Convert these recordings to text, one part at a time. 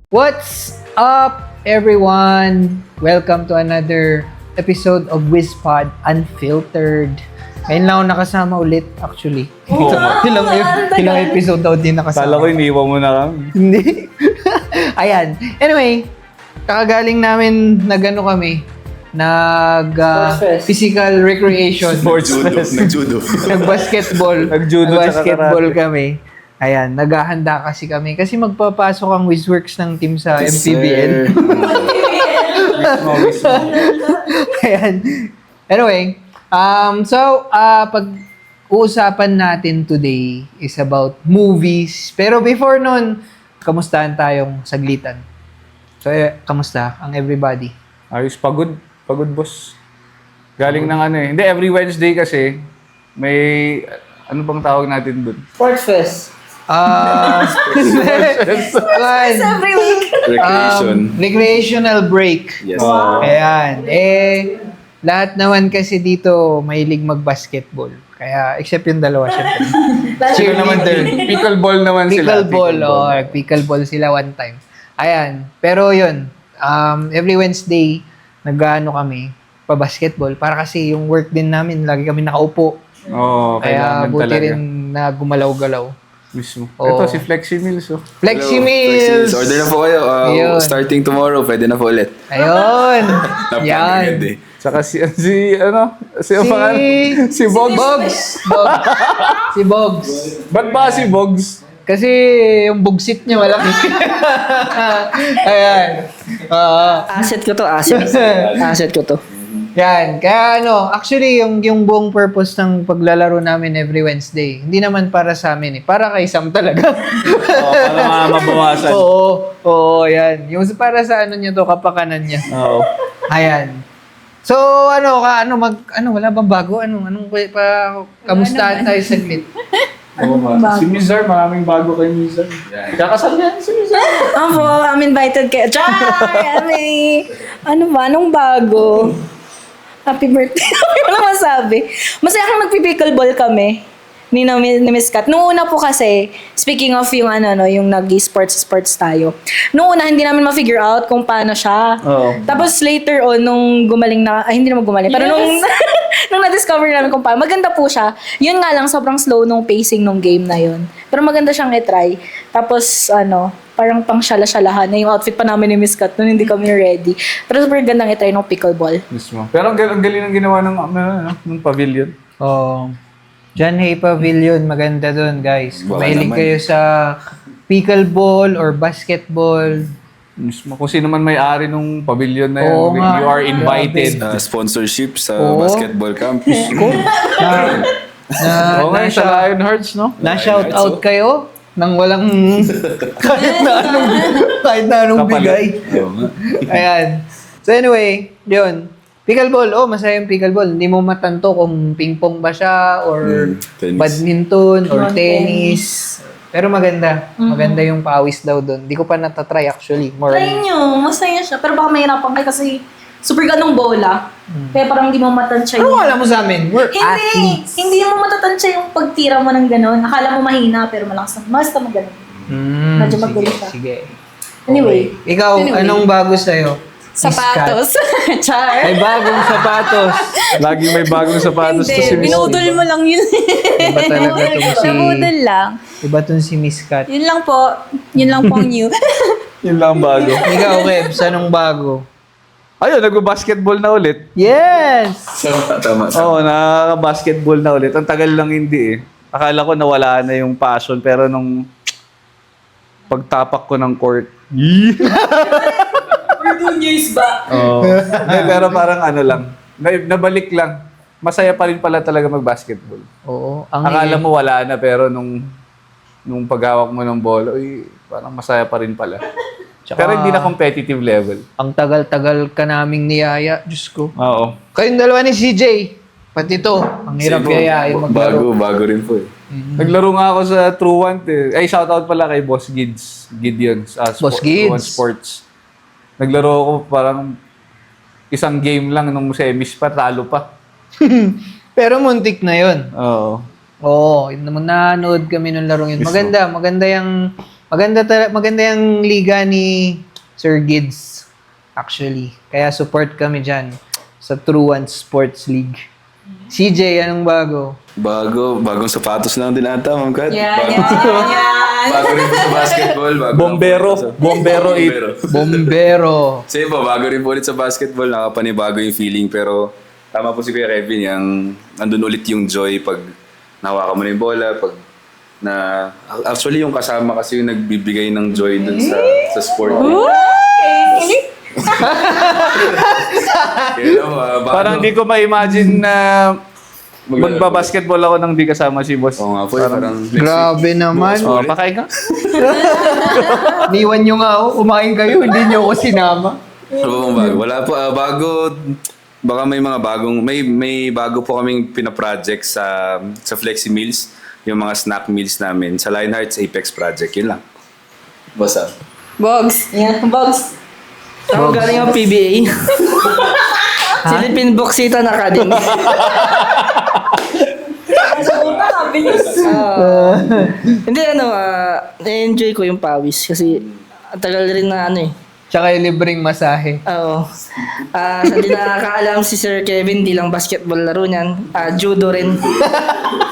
What's up, everyone? Welcome to another episode of WizPod Unfiltered. Ngayon lang ako nakasama ulit, actually. Ilang episode daw din nakasama. Kala ko iniwan mo na kami. Hindi. Ayan. Anyway, kakagaling namin nag-ano kami, physical recreation. Sports fest. Nag-judo. Nag-basketball. Nag-judo tsaka Nag-basketball karate. kami. Ayan, naghahanda kasi kami. Kasi magpapasok ang WizWorks ng team sa MPBL. Mismo. Ayan. Anyway, pag-uusapan natin today is about movies. Pero before nun, kamustahan tayong saglitan. So, kamusta ang everybody? Ayos, pagod. Pagod, boss. Galing ng ano eh. Hindi, every Wednesday kasi, may, ano bang tawag natin dun? Sports Fest. Every week. Recreational break. Yes. Ayan. Lahat naman kasi dito mahilig mag-basketball. Kaya, except yung dalawa, syempre. Sila naman din. Pickleball naman sila. Pickleball sila one time. Ayan. Pero yun, every Wednesday, nag-ano kami, pa-basketball. Para kasi yung work din namin, lagi kami nakaupo. Oo, Kaya kailangan buti talaga. rin na gumalaw-galaw. Mismo. Oo. Ito, si Flexi Mills. Oh. Flexi Hello, Meals! Order na po kayo. Ayun. Starting tomorrow, pwede na po ulit. Ayun! Napakaganda Yan. eh. Tsaka si ang pangalan? Si Bogs. Si Bogs. Ba't ba si Bogs? Kasi yung bugsit niya malaki. Ayan. Asset ko to, asset. Asset ko to. Yan. Kaya actually yung buong purpose ng paglalaro namin every Wednesday, hindi naman para sa amin eh. Para kay Sam talaga. Oo, para mabawasan. Oo, yan. Yung para sa niya to, kapakanan niya. Oo. Ayan. So, wala bang bago? Kamustahan tayo saglit? Oo nga. Si Mizar, maraming bago kay Mizar. Kakasal yan si Mizar. Ako, I'm invited kayo. Char! Anong bago? Happy birthday. Ano masabi? Masaya kang nagpipickleball kami. Ni Miss Kat. Noong una po kasi, speaking of yung yung nag-sports tayo. Noong una, hindi namin ma-figure out kung paano siya. Oo. Tapos later on, nung gumaling na, hindi naman gumaling, pero nung na-discover namin kung paano, maganda po siya. Yun nga lang, sobrang slow nung pacing nung game na yun. Pero maganda siyang i-try. Tapos, parang pang syala-syalahan na yung outfit pa namin ni Miss Kat nung hindi kami ready. Pero super gandang i-try nung pickleball. Mismo. Pero ang galing ang ginawa ng pavilion. John Hay Pavilion, maganda dun, guys. Kung Baka mahilig naman. kayo sa pickleball or basketball, Mismo. Kung sino man may-ari nung pavilion na yan, Oo nga. you are invited. Sponsorship sa Oo. basketball camp. Oo nga, sa Lionhearts, no? na-shout out kayo nang walang kahit na anong Kapalit. bigay. Oo nga. Ayan. So anyway, yun. Pickleball, masaya yung pickleball. Hindi mo matanto kung ping-pong ba siya or tennis. badminton or Lawn tennis. Pero maganda. Maganda yung pawis daw doon. Hindi ko pa natatry actually. Try nyo, masaya siya. Pero baka mahirapan kayo kasi super ganong bola. Kaya parang hindi mo matansya Ano yung... alam mo sa amin? We're athletes. Hindi mo matatansya yung pagtira mo ng ganon. Akala mo mahina pero malakas na. Basta mo ganon. Medyo sige, magulo siya. sige. Anyway. Ikaw, anong bago sa'yo? Sapatos. May Char. bagong sapatos. Lagi may bagong sapatos to si Miss. binudol mo lang yun. Iba talaga itong si... Nabudol lang. Iba itong si Miss Kat. Yun lang po. Yun lang po ang new. Yun lang ang bago. Ikaw, Webs, anong bago? Ayun, nag-basketball na ulit. Yes! Tama. Oo, nakaka-basketball na ulit. Ang tagal lang hindi eh. Akala ko nawala na yung passion, pero nung pagtapak ko ng court, We're 2 years back. oh, pero parang lang, nabalik lang. Masaya pa rin pala talaga mag-basketball. Oo. Akala mo wala na, pero nung paghawak mo ng bola, parang masaya pa rin pala. Pero hindi na competitive level. Ang tagal-tagal ka naming niyaya. Diyos ko. Oo. Kayong dalawa ni CJ. Pati to. Ang hirap yayain maglaro. Bago rin po eh. Naglaro nga ako sa True One eh. Ay, shoutout pala kay Boss Gideon. Boss True One Gids. Sports. Naglaro ako parang isang game lang nung semis pa, talo pa. Pero muntik na yon. Oo. Oo. Nanood kami ng larong yun. Maganda. Maganda yung maganda yung liga ni Sir Gids, actually. Kaya support kami dyan sa True One Sports League. CJ, anong bago? Bagong sapatos lang din ata, Ma'am Kat. Yan. Bago rin po sa basketball. Bombero 8. Bombero. Same po, bago rin po ulit sa basketball. Nakapanibago yung feeling. Pero tama po si Kuya Kevin, yung nandun ulit yung joy pag nahawakan mo na yung bola, pag actually yung kasama kasi yung nagbibigay ng joy dun sa sport. Parang di ko ma-imagine na magbabasketball ako nang di kasama si boss. Oo nga po, parang next Grabe naman. Oh, pakain ka? Niwan nyo nga ako, kumain kayo, hindi nyo ako sinama. Ano ba bang bago? Wala po, bago, baka may mga bagong, may bago po kaming pinaproject sa Flexi Meals, yung mga snack meals namin sa Lionhearts Apex Project, yun lang. Basta. Bogs. Yan, Bogs. Ako galing ang PBA. Philippine Boxitan Academy. Hindi na-enjoy ko yung pawis kasi ang tagal rin na Tsaka yung libreng masahe. Oo. Hindi nakakaalam si Sir Kevin, di lang basketball laro niyan. Judo rin.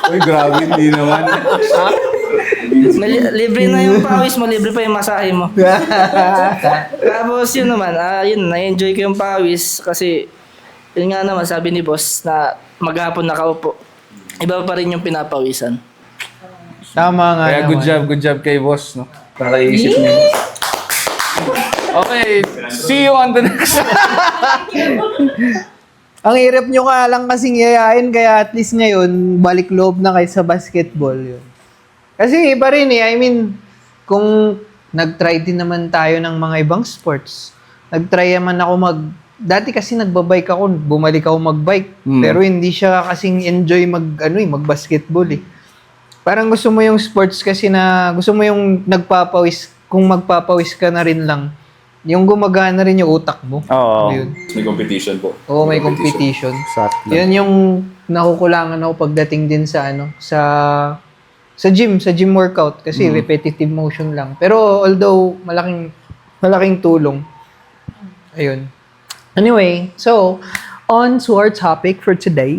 Uy, grabe, hindi naman. Libre na yung pawis mo, libre pa yung masahe mo. Tapos yun naman, na-enjoy ko yung pawis kasi yun nga naman sabi ni boss na maghapon nakaupo. Iba pa rin yung pinapawisan. Tama nga Kaya naman. good job kay boss, no? Nakaisip niya. Okay, see you on the next. Ang hirap nyo ka lang kasing yayain, kaya at least ngayon, balik loob na kayo sa basketball yun. Kasi iba rin I mean, kung nag-try din naman tayo ng mga ibang sports, nag-try naman ako dati kasi nagbabike ako, bumalik ako magbike, pero hindi siya kasing enjoy mag-basketball eh. Parang gusto mo yung sports kasi na, gusto mo yung nagpapawis, kung magpapawis ka na rin lang, yung gumagana rin yung utak mo. Oo. Yun. May competition po. Oo, may competition. Exactly. Yan yung nakukulangan ako pagdating din sa sa gym workout kasi repetitive motion lang. Pero although malaking tulong. Ayun. Anyway, so on to our topic for today.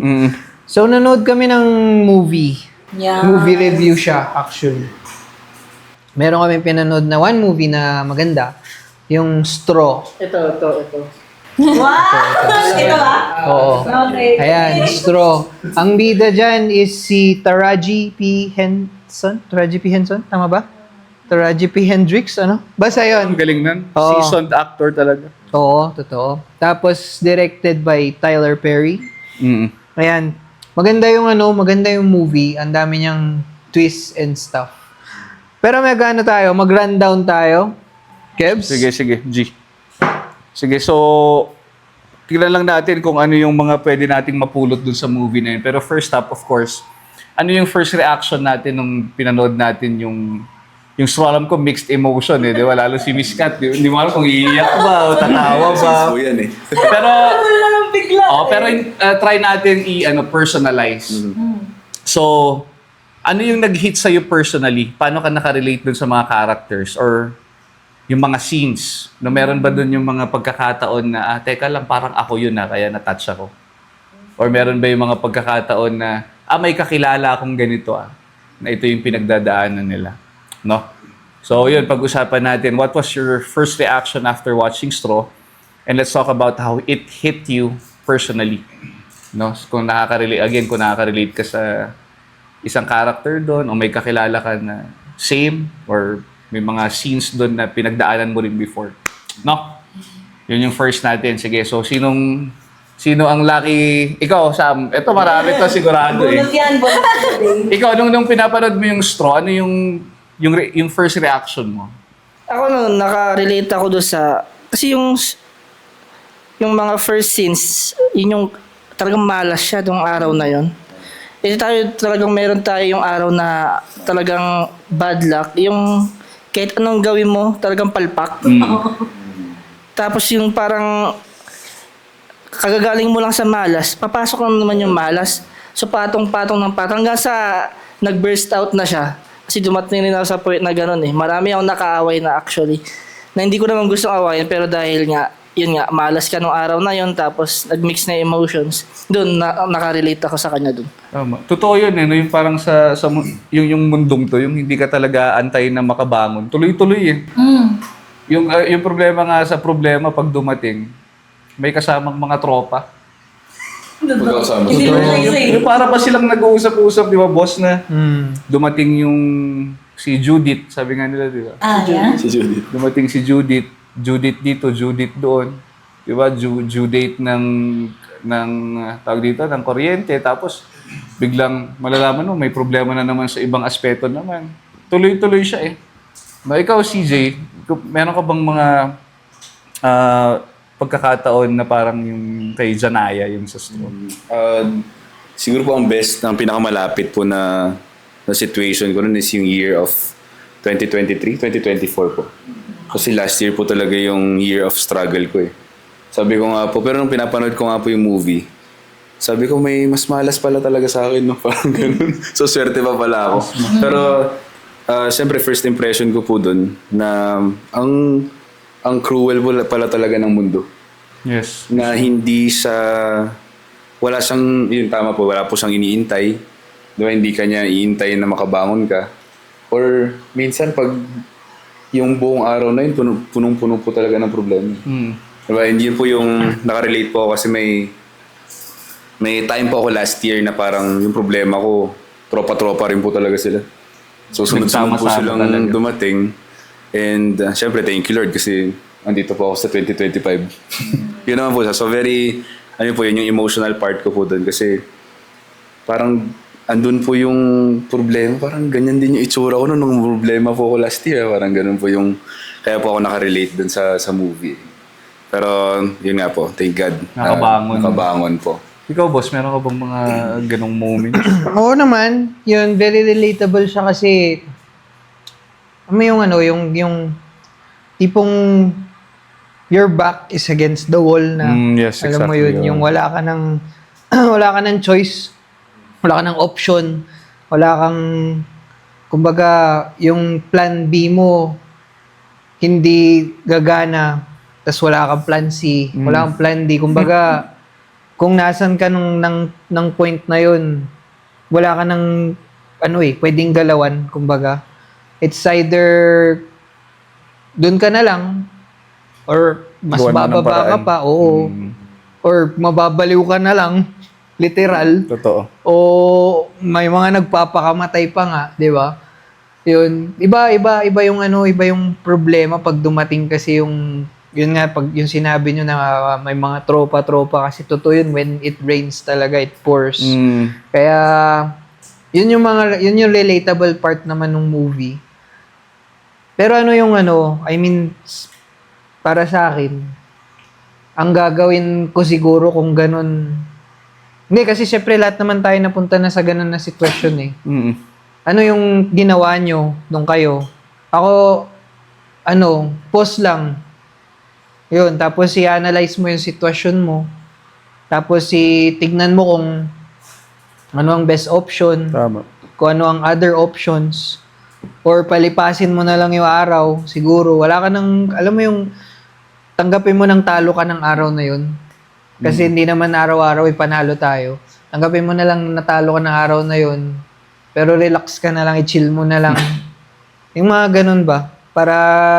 So nanood kami ng movie. Yeah. Movie review siya actually. Meron kami pinanood na one movie na maganda, yung Straw. Ito. Wow! Ito ba? Oo. Okay. Ayan, Straw. Ang bida dyan is si Taraji P. Henson. Taraji P. Henson? Tama ba? Taraji P. Hendricks, ano? Basta Ang yun. galing nun. Oo. Seasoned actor talaga. Oo, totoo. Tapos, directed by Tyler Perry. Ayan. Maganda yung movie. Ang dami niyang twists and stuff. Pero mag-rundown tayo. Kebs? Sige, G. Sige, so, tignan lang natin kung ano yung mga pwede nating mapulot dun sa movie na yun. Pero first up, of course, ano yung first reaction natin nung pinanood natin yung Straw? Alam ko, mixed emotion eh. Di ba? Lalo si Miss Kat, hindi mo alam kung iiyak ba o tatawa ba. So yan eh. Pero, try natin personalize. So, ano yung nag-hit sa'yo personally? Paano ka nakarelate dun sa mga characters? Or yung mga scenes? No, meron ba dun yung mga pagkakataon na, teka lang, parang ako yun kaya na-touch ako? Or meron ba yung mga pagkakataon na, may kakilala akong ganito na ito yung pinagdadaanan nila? No? So, yun, pag-usapan natin, what was your first reaction after watching Straw? And let's talk about how it hit you personally. No? So, kung nakaka-relate ka sa isang character doon, o may kakilala ka na same, or may mga scenes doon na pinagdaanan mo rin before. No? Yun yung first natin. Sige, so sino ang lucky? Ikaw, Sam. Ito, marami to sigurado eh. Bunot yan. Ikaw, nung pinapanood mo yung Straw, ano yung first reaction mo? Ako naka-relate ako doon kasi yung mga first scenes, yun yung talagang malas siya nung araw na yun. Meron tayo yung araw na talagang bad luck. Yung kahit anong gawin mo, talagang palpak. Tapos yung parang kagagaling mo lang sa malas, papasok lang naman yung malas. So patong-patong hanggang sa nag-burst out na siya. Kasi dumating rin ako sa point na gano'n eh. Marami akong nakaaway na actually. Na hindi ko naman gustong awayin, pero dahil nga, yun nga, malas ka nung araw na yun, tapos nag-mix na emotions. Doon, nakarelate ako sa kanya doon. Tama. Totoo yun eh, no? Yung parang yung mundong to, yung hindi ka talaga antayin na makabangon. Tuloy-tuloy eh. Yung problema nga sa problema pag dumating, may kasamang mga tropa. Magkakasama. Hindi mo siya Yung para pa silang nag-uusap-usap, di ba, boss, na dumating yung si Judith, sabi nga nila, di ba? yan? Si Judith. Dumating si Judith, Judith dito, Judith doon. Di ba? Due date ng tawag dito, ng kuryente. Tapos, biglang malalaman mo, may problema na naman sa ibang aspeto naman. Tuloy-tuloy siya eh. Ikaw, CJ, meron ka bang mga pagkakataon na parang yung kay Janaya, yung sa stroke? Siguro po ang best, ang pinakamalapit po na situation ko nun is yung year of 2023, 2024 po. Kasi last year po talaga yung year of struggle ko eh. Sabi ko nga po, pero nung pinapanood ko nga po yung movie, sabi ko may mas malas pala talaga sa akin, no? Parang ganun. So swerte pa pala ako. Pero siyempre first impression ko po dun na ang cruel pala talaga ng mundo. Yes. Na hindi sa wala siyang, yun tama po, wala po siyang iniintay. Diba, hindi ka niya iintay na makabangon ka. Or minsan pag yung buong araw na yun, punong-puno po talaga ng problema. Diba, hindi yun po yung nakarelate po ako kasi may time po ako last year na parang yung problema ko, tropa-tropa rin po talaga sila. So sunod-sunod po Nagsama-sama silang talaga. dumating. And syempre, thank you Lord kasi andito po ako sa 2025. Yun naman po siya. So very, ano po yun, yung emotional part ko po doon kasi parang andun po yung problema. Parang ganyan din yung itsura ko nung problema po ko last year. Parang ganun po yung, kaya po ako nakarelate doon sa movie. Pero yun nga po, thank God. Nakabangon po. Ikaw, boss, meron ka bang mga ganong moment? Oo naman, yun, very relatable siya kasi may yung yung tipong your back is against the wall na Yes, alam mo exactly, yun, yung wala ka ng wala ka ng choice, wala ka ng option, wala kang kumbaga yung plan B mo hindi gagana, tas wala kang plan C, wala kang plan D, kumbaga kung nasan ka ng point na yun, wala ka ng pwedeng galawan, kumbaga. It's either dun ka na lang or mas Gawan mo ng bababa ka paraan. pa, oo. Or mababaliw ka na lang, literal. Totoo. O may mga nagpapakamatay pa nga, 'di ba? 'Yun, iba yung iba yung problema pag dumating kasi yung yun nga pag yung sinabi nyo na may mga tropa kasi totoo yun, when it rains talaga it pours. Kaya yun yung relatable part naman ng movie. Pero I mean para sa akin ang gagawin ko siguro kung ganun. Hindi kasi syempre lahat naman tayo napunta na sa ganun na sitwasyon eh. Ano yung ginawa nyo nung kayo? Ako pause lang. Yun, tapos i-analyze mo yung sitwasyon mo. Tapos tignan mo kung ano ang best option. Tama. Kung ano ang other options. Or palipasin mo na lang yung araw. Siguro, wala ka nang, alam mo yung, tanggapin mo ng talo ka ng araw na yun. Kasi hindi naman araw-araw ipanalo tayo. Tanggapin mo na lang natalo ka ng araw na yun. Pero relax ka na lang, i-chill mo na lang. Yung mga ganun ba? Para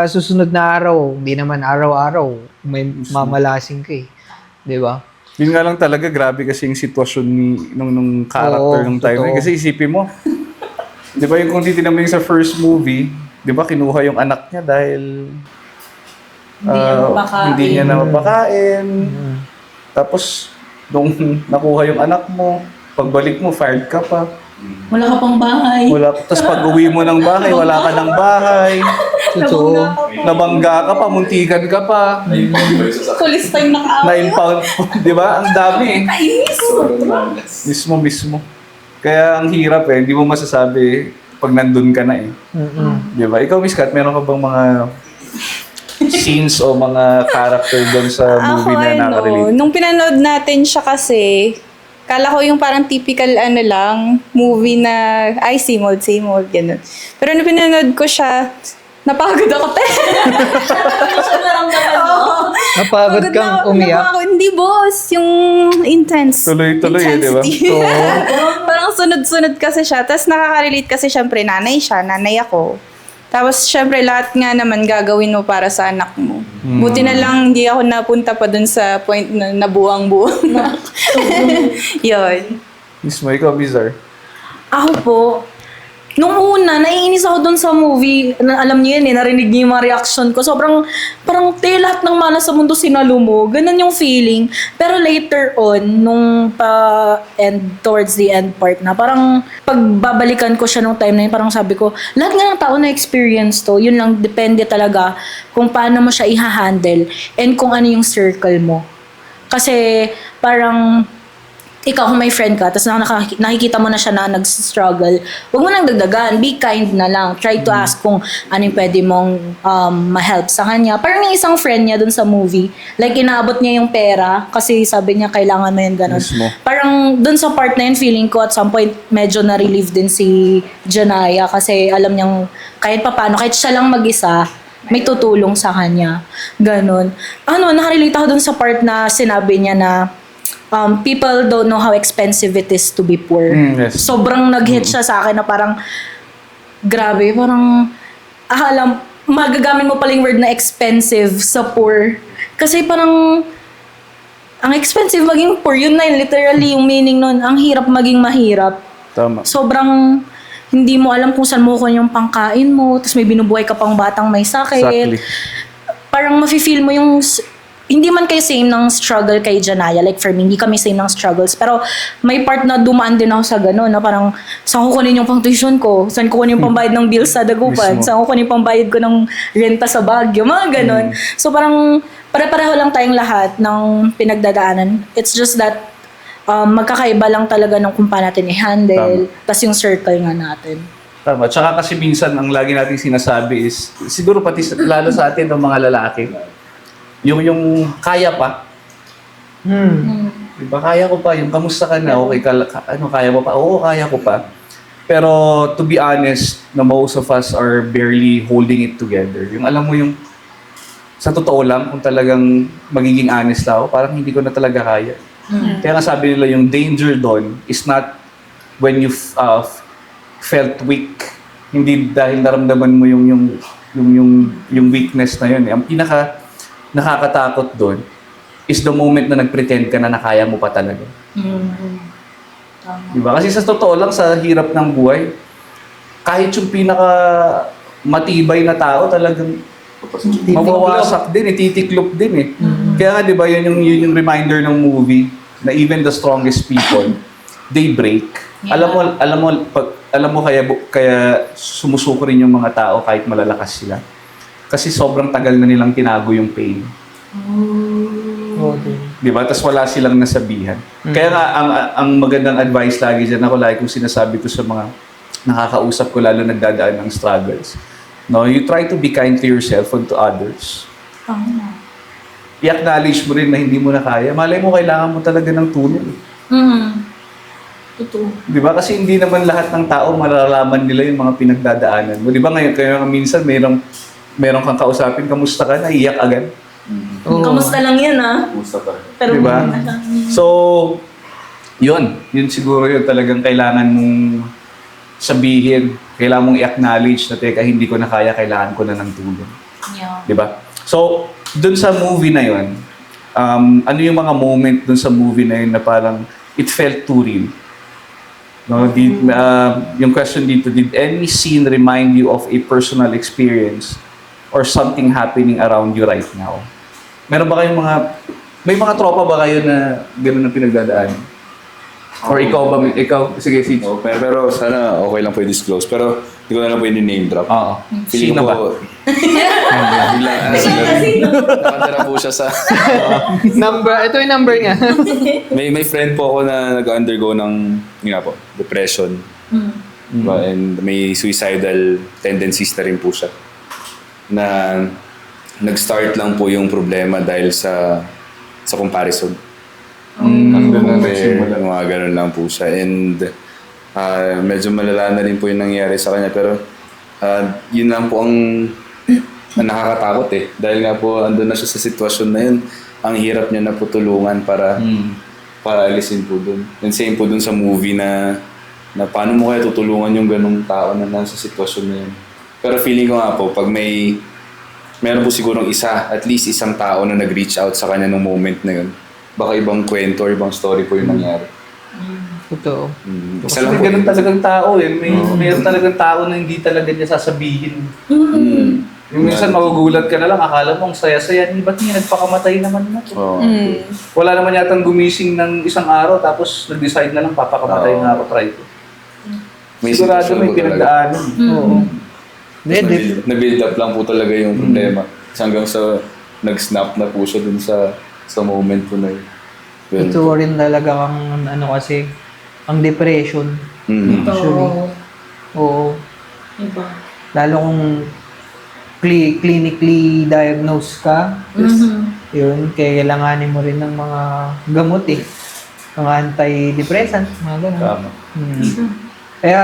susunod na araw, hindi naman araw-araw, may mamalasing ka eh. Di ba? Yun nga lang talaga, grabe kasi yung sitwasyon nung character Oo, nung time. totoo. Kasi isipin mo, di ba yung kung titignan mo yung sa first movie, di ba kinuha yung anak niya dahil hindi niya na mapakain. Tapos, nung nakuha yung anak mo, pagbalik mo, fired ka pa. Wala ka pang bahay. Tapos pag uwi mo ng bahay, wala ka ng bahay. Totoo. Nabangga ka pa, muntikan ka pa. Police time naka-away. Na-impound. Di ba? Ang dami eh. Kainis. Mismo. Kaya ang hirap eh. Hindi mo masasabi pag nandun ka na eh. Di ba? Ikaw, Miss Kat, meron ka bang mga scenes o mga character doon sa movie na nakarelate? Nung pinanood natin siya kasi Kala ko yung parang typical movie na, ay, same old, ganun. Pero nung pinanood ko siya, napagod ako, te. Napagod kang umiyak. Hindi, boss. Yung intense. Tuloy-tuloy di ba? intensity. Parang sunod-sunod kasi siya. Tapos nakaka-relate kasi syempre nanay siya, nanay ako. Tapos syempre lahat nga naman gagawin mo para sa anak mo. Buti na lang hindi ako napunta pa dun sa point na nabuang-buang na. Yun. Mismo, ikaw, Bizarre. Ako po, nung una, naiinis ako dun sa movie. Alam niyo yun narinig niyo yung mga reaction ko. Sobrang, parang lahat ng mana sa mundo sinalo mo. Ganun yung feeling. Pero later on, nung towards the end part na, parang pagbabalikan ko siya nung time na yun, parang sabi ko, lahat nga ng tao na experience to, yun lang, depende talaga kung paano mo siya i-handle and kung ano yung circle mo. Kasi, parang, ikaw kung may friend ka, tapos nakikita mo na siya na nag-struggle, huwag mo nang dagdagan, be kind na lang. Try to ask kung ano yung pwede mong ma-help sa kanya. Parang yung isang friend niya dun sa movie, like inaabot niya yung pera, kasi sabi niya kailangan mo yun, ganun. Mismo. Parang dun sa part na yun, feeling ko at some point, medyo na-relieve din si Janaya, kasi alam niyang kahit papano, kahit siya lang mag-isa, may tutulong sa kanya. Ganun. Nakarelate ako dun sa part na sinabi niya na, people don't know how expensive it is to be poor. Yes. Sobrang nag-hit siya sa akin na parang, grabe, parang, magagamit mo pala yung word na expensive sa poor. Kasi parang, ang expensive maging poor, yun na yun, literally yung meaning nun, ang hirap maging mahirap. Tama. Sobrang, hindi mo alam kung saan mo kunin yung pangkain mo, tapos may binubuhay ka pang batang may sakit. Exactly. Parang mafe-feel mo yung hindi man kayo same ng struggle kay Janaya. Like for me, hindi kami same ng struggles. Pero may part na dumaan din ako sa gano'n. Na parang, saan ko kunin yung pang tuition ko? Saan ko kunin yung pambayad ng bills sa Dagupan? Mismo. Saan ko kunin yung pambayad ko ng renta sa Baguio? Mga gano'n. So parang, pare-pareho lang tayong lahat ng pinagdadaanan. It's just that, magkakaiba lang talaga ng kung paano natin i-handle. Tapos yung circle nga natin. Tama. Tsaka kasi minsan, ang lagi nating sinasabi is, siguro pati lalo sa atin ng mga lalaki, yung kaya pa. Diba? Kaya ko pa. Yung kamusta ka na? Okay, kaya mo pa? Oo, kaya ko pa. Pero to be honest, na most of us are barely holding it together. Yung alam mo yung, sa totoo lang, kung talagang magiging honest ako, parang hindi ko na talaga kaya. Kaya nga sabi nila, yung danger doon is not when you felt weak. Hindi dahil naramdaman mo yung weakness na yun. Ang pinaka nakakatakot doon is the moment na nag-pretend ka na nakaya mo pa talaga. Diba? Kasi sa totoo lang, sa hirap ng buhay, kahit yung pinaka matibay na tao talagang mawawasak din, titiklop din eh. Kaya nga diba, yun yung reminder ng movie na even the strongest people, they break. Yeah. Alam mo kaya sumusuko rin yung mga tao kahit malalakas sila. Kasi sobrang tagal na nilang tinago yung pain. Di ba? Tapos wala silang nasabihan. Kaya nga, ang magandang advice lagi dyan, ako lagi kong sinasabi ko sa mga nakakausap ko, lalo nagdadaan ng struggles. No, you try to be kind to yourself and to others. I-acknowledge mo rin na hindi mo na kaya. Malay mo, kailangan mo talaga ng tulong. Totoo. Di ba? Kasi hindi naman lahat ng tao malalaman nila yung mga pinagdadaanan mo. Di ba ngayon, kaya minsan meron kang kausapin, kamusta ka, naiyak agad. Kamusta lang yan, Kumusta pa? Pero diba? So, yun siguro yun talagang kailangan mong sabihin, kailangan mong i-acknowledge na teka, hindi ko na kaya, kailangan ko na ng tulong. Yeah. Diba? So, dun sa movie na yun, ano yung mga moment dun sa movie na yun na parang it felt too real? No, yung question dito, did any scene remind you of a personal experience or something happening around you right now? Meron ba kayong may mga tropa ba kayo na gano'n na pinagdadaan? Or ikaw, sige, si Oh, pero sana okay lang po i-disclose. Pero hindi ko na lang po i-name drop. Oo. Feeling Sino ba? ko, nakatira po siya sa... Ito yung number niya. may friend po ako na nag-undergo ng depression. Diba? And may suicidal tendencies na rin po siya. Na nag-start lang po yung problema dahil sa comparison. Ang ganun nagsimula. Mga ganun lang po siya. And medyo malala na rin po yung nangyari sa kanya. Pero yun lang po ang nakakatakot eh. Dahil nga po andun na siya sa sitwasyon na yun. Ang hirap niya na po tulungan para alisin po dun. And same po dun sa movie na paano mo kaya tutulungan yung ganung tao na nasa sitwasyon na yun. Pero feeling ko nga po, pag meron po sigurong at least isang tao na nag-reach out sa kanya nung moment na yun, baka ibang kwento or ibang story po yung nangyari. Totoo. Isa Kasi lang may po. ganun talagang tao eh. Mayroon talagang tao na hindi talaga niya sasabihin. Yung minsan magugulat ka na lang, akala mo ang saya-saya, ba't niya nagpakamatay naman na to? Oo. Wala naman yatang gumising ng isang araw tapos nag-decide na lang papakamatay na ako, try to. May Sigurado sitwasyon may po talaga. pinagdaanan. Oo. Na-build up lang po talaga yung problema. Hanggang sa nag-snap na po siya dun sa moment po na yun. Yun. Ito rin talaga ang kasi, ang depression. Actually. Oo. Iba. Lalo kung clinically diagnosed ka, yun, kailanganin mo rin ng mga gamot eh. Mga antidepressant, mga ganun. Tama. Kaya,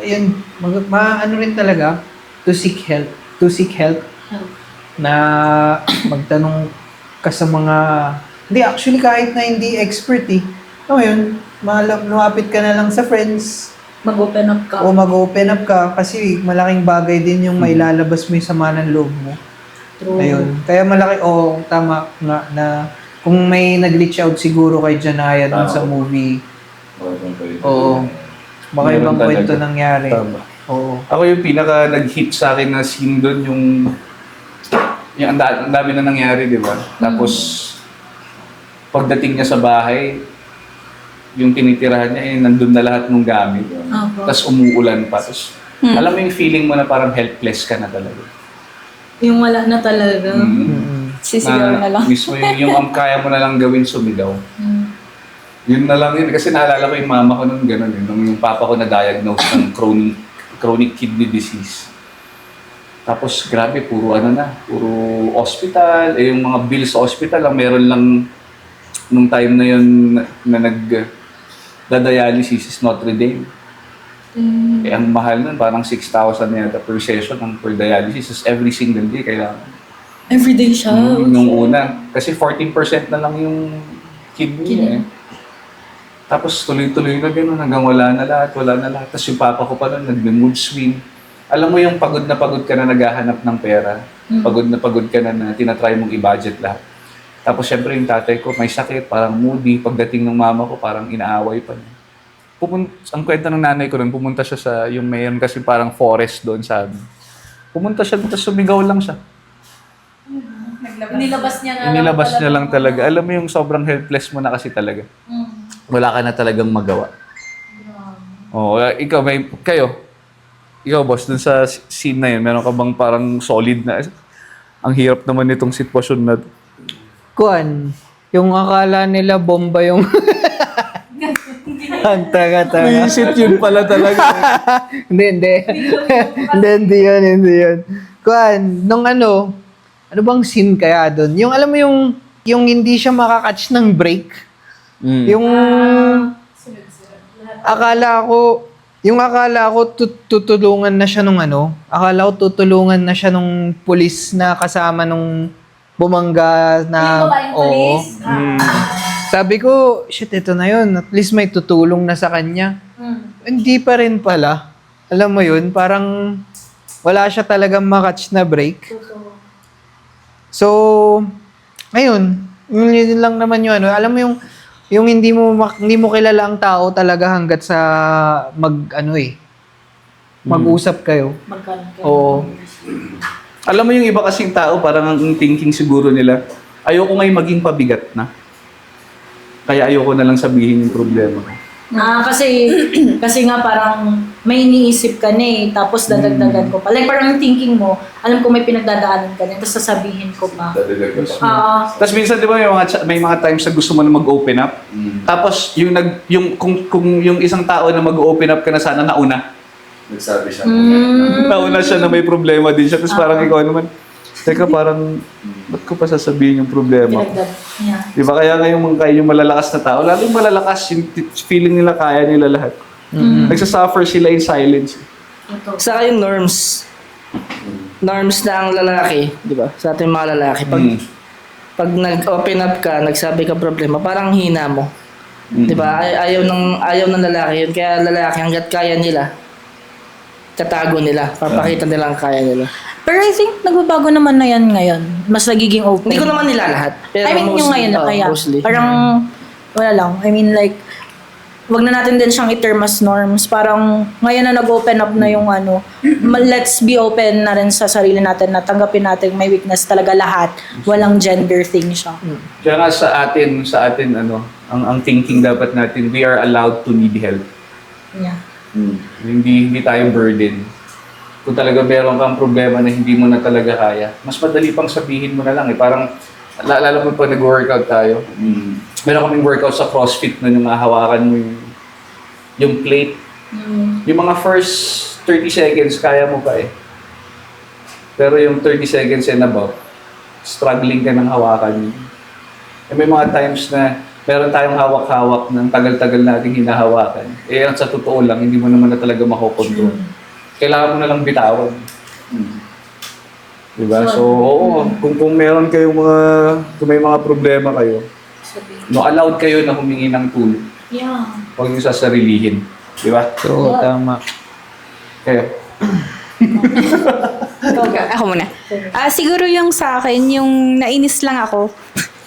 yun, ano rin talaga, to seek help, na magtanong ka sa mga, hindi, actually kahit na hindi expert eh. Ano yun, lumapit ka na lang sa friends, Mag-open up ka. o mag-open up ka kasi malaking bagay din yung mailalabas mo yung sama ng loob mo. True. Ayun. Kaya malaki, tama nga na kung may nag-reach out siguro kay Janaya dun sa movie, oo, baka Meron ibang talaga. kwento nangyari. Tama. Oo. Ako yung pinaka nag-hit sa akin na scene doon, yung ang dami na nangyari, di ba? Tapos, pagdating niya sa bahay, yung tinitirahan niya, nandun na lahat ng gamit. Tapos umuulan pa. Tapos, alam mo yung feeling mo na parang helpless ka na talaga. Yung wala na talaga. Sisigaw na lang. Mismo yung ang kaya mo na lang gawin, sumigaw. Yun na lang yun. Kasi naalala ko yung mama ko nung gano'n. Nung yung papa ko na-diagnose ng chronic kidney disease. Tapos grabe, puro hospital. Yung mga bills sa hospital, meron lang nung time na yun na nag-dialysis is Notre Dame. Ang mahal nun, parang 6,000 yata per session ang per dialysis. Every single day kailangan. Everyday siya. Nung una. Kasi 14% na lang yung kidney niya eh. Tapos tuloy-tuloy na gano'n hanggang wala na lahat. Tapos yung papa ko pa nun, nag-mood swing. Alam mo yung pagod na pagod ka na naghahanap ng pera. Pagod na pagod ka na tinatry mong i-budget lahat. Tapos syempre yung tatay ko may sakit, parang moody. Pagdating ng mama ko, parang inaaway pa niya. Ang kwento ng nanay ko rin, pumunta siya sa, yung mayroon kasi parang forest doon sa amin. Pumunta siya, tapos sumigaw lang siya. Inilabas niya lang talaga. Alam mo yung sobrang helpless mo na kasi talaga. Wala ka na talagang magawa. Oo, ikaw boss, dun sa scene na yun, meron ka bang parang solid na, ang hirap naman nitong sitwasyon na Kuan, yung akala nila bomba yung ang taga-taga. visit yun pala talaga. Hindi. Hindi yun. Kuan, nung ano bang scene kaya doon? Yung alam mo yung hindi siya makakatch ng break. Yung akala ko tutulungan na siya akala ko tutulungan na siya nung pulis na kasama nung bumangga na, oo. Sabi ko, shit, ito na yun. At least may tutulong na sa kanya. Hindi pa rin pala. Alam mo yun, parang wala siya talagang makatch na break. So, ayun. Yun lang naman yun. Alam mo yung hindi mo kilala ang tao talaga hanggat sa mag-usap kayo. Oo. Alam mo yung iba kasing tao, parang ang thinking siguro nila, ayoko ngayon maging pabigat na. Kaya ayoko na lang sabihin yung problema ko. Kasi nga parang may iniisip ka na eh, tapos dadagdagan ko pa. Like parang yung thinking mo, alam ko may pinagdadaanan ka na, tapos sasabihin ko pa. Tapos minsan, di ba, may mga times na gusto mo na mag-open up. Tapos kung yung isang tao na mag-open up ka na sana nauna. Nagsabi siya. Nauna siya na may problema din siya. Tapos parang ikaw naman, Teka, parang, ba't ko pa sasabihin yung problema ko? Yeah. Di ba kaya yung malalakas na tao, lalong malalakas yung feeling nila kaya nila lahat. Nagsasuffer sila in silence. Sa yung norms. Norms na ang lalaki, di ba? Sa ating mga lalaki. Pag nag-open up ka, nagsabi ka problema, parang hina mo. Di ba? Ayaw ng lalaki yun. Kaya lalaki, hanggat kaya nila, tatago nila. Papakita nila ang kaya nila. Pero I think nagbabago naman na yan ngayon. Mas nagiging open. Hindi ko naman nila lahat. Pero I mean, yung ngayon na kaya. mostly. Parang, wala lang. I mean, like, wag na natin din siyang i-term as norms. Parang, ngayon na nag-open up na yung let's be open na rin sa sarili natin na tanggapin natin may weakness talaga lahat. Walang gender thing siya. Kaya nga sa atin ang thinking dapat natin, we are allowed to need help. Yeah. Hindi tayo burden. Kung talaga meron kang problema na hindi mo na talaga kaya, mas madali pang sabihin mo na lang eh. Parang, lalo mo pag nag-workout tayo, meron kaming workout sa CrossFit na yung hawakan mo yung plate. Yung mga first 30 seconds, kaya mo pa eh. Pero yung 30 seconds and above, struggling ka ng hawakan yun. Eh, may mga times na meron tayong hawak-hawak ng tagal-tagal nating hinahawakan. Eh, sa totoo lang, hindi mo naman na talaga makokontrol. Kailangan mo na lang bitawan. Diba? So, oo. Kung meron kayong kung may mga problema kayo, allowed kayo na humingi ng tulong. Yeah. Huwag nyo sasarilihin. Diba? So, tama. Kayo. Ako muna. Siguro yung sa akin, yung nainis lang ako.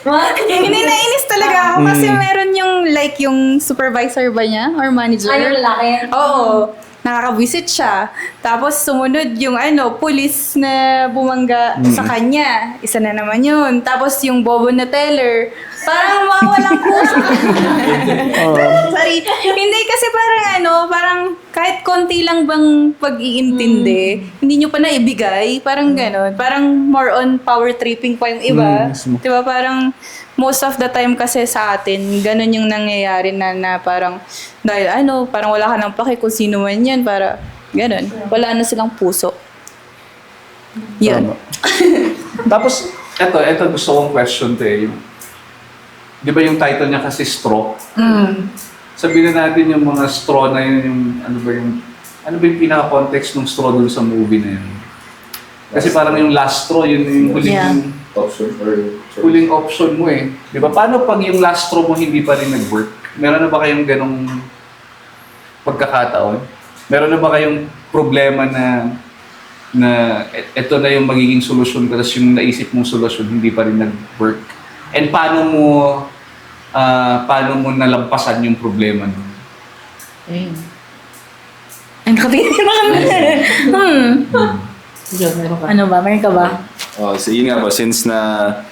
Hindi nainis talaga ako kasi meron yung yung supervisor ba niya or manager? Ay, yung lalaki. Oo. Nakakabisit siya. Tapos sumunod yung pulis na bumangga sa kanya. Isa na naman yun. Tapos yung bobo na teller. Parang mawalang puso. Sorry. Hindi kasi parang kahit konti lang bang pag-iintindi, hindi nyo pa naibigay. Parang gano'n. Parang more on power tripping pa yung iba. Diba parang most of the time kasi sa atin, ganun yung nangyayari na parang dahil parang wala ka nang pake kung sino man yan, para ganun. Wala na silang puso. Yun. Tapos, eto gusto kong question to eh. Di ba yung title niya kasi Straw? Sabihin na natin yung mga straw na yun, ano ba yung pinaka-context ng straw dun sa movie na yun? Kasi parang yung last straw, yun yung huling, Option or huling option mo eh. Di ba? Paano pag yung last straw mo hindi pa rin nag-work? Meron na ba kayong ganong pagkakataon? Meron na ba kayong problema na ito na yung magiging solusyon tapos yung naisip mong solusyon hindi pa rin nag-work? And paano mo nalampasan yung problema nun? Ang nakatingin na kami. Ano ba? Meron ka ba? So yun nga po, since na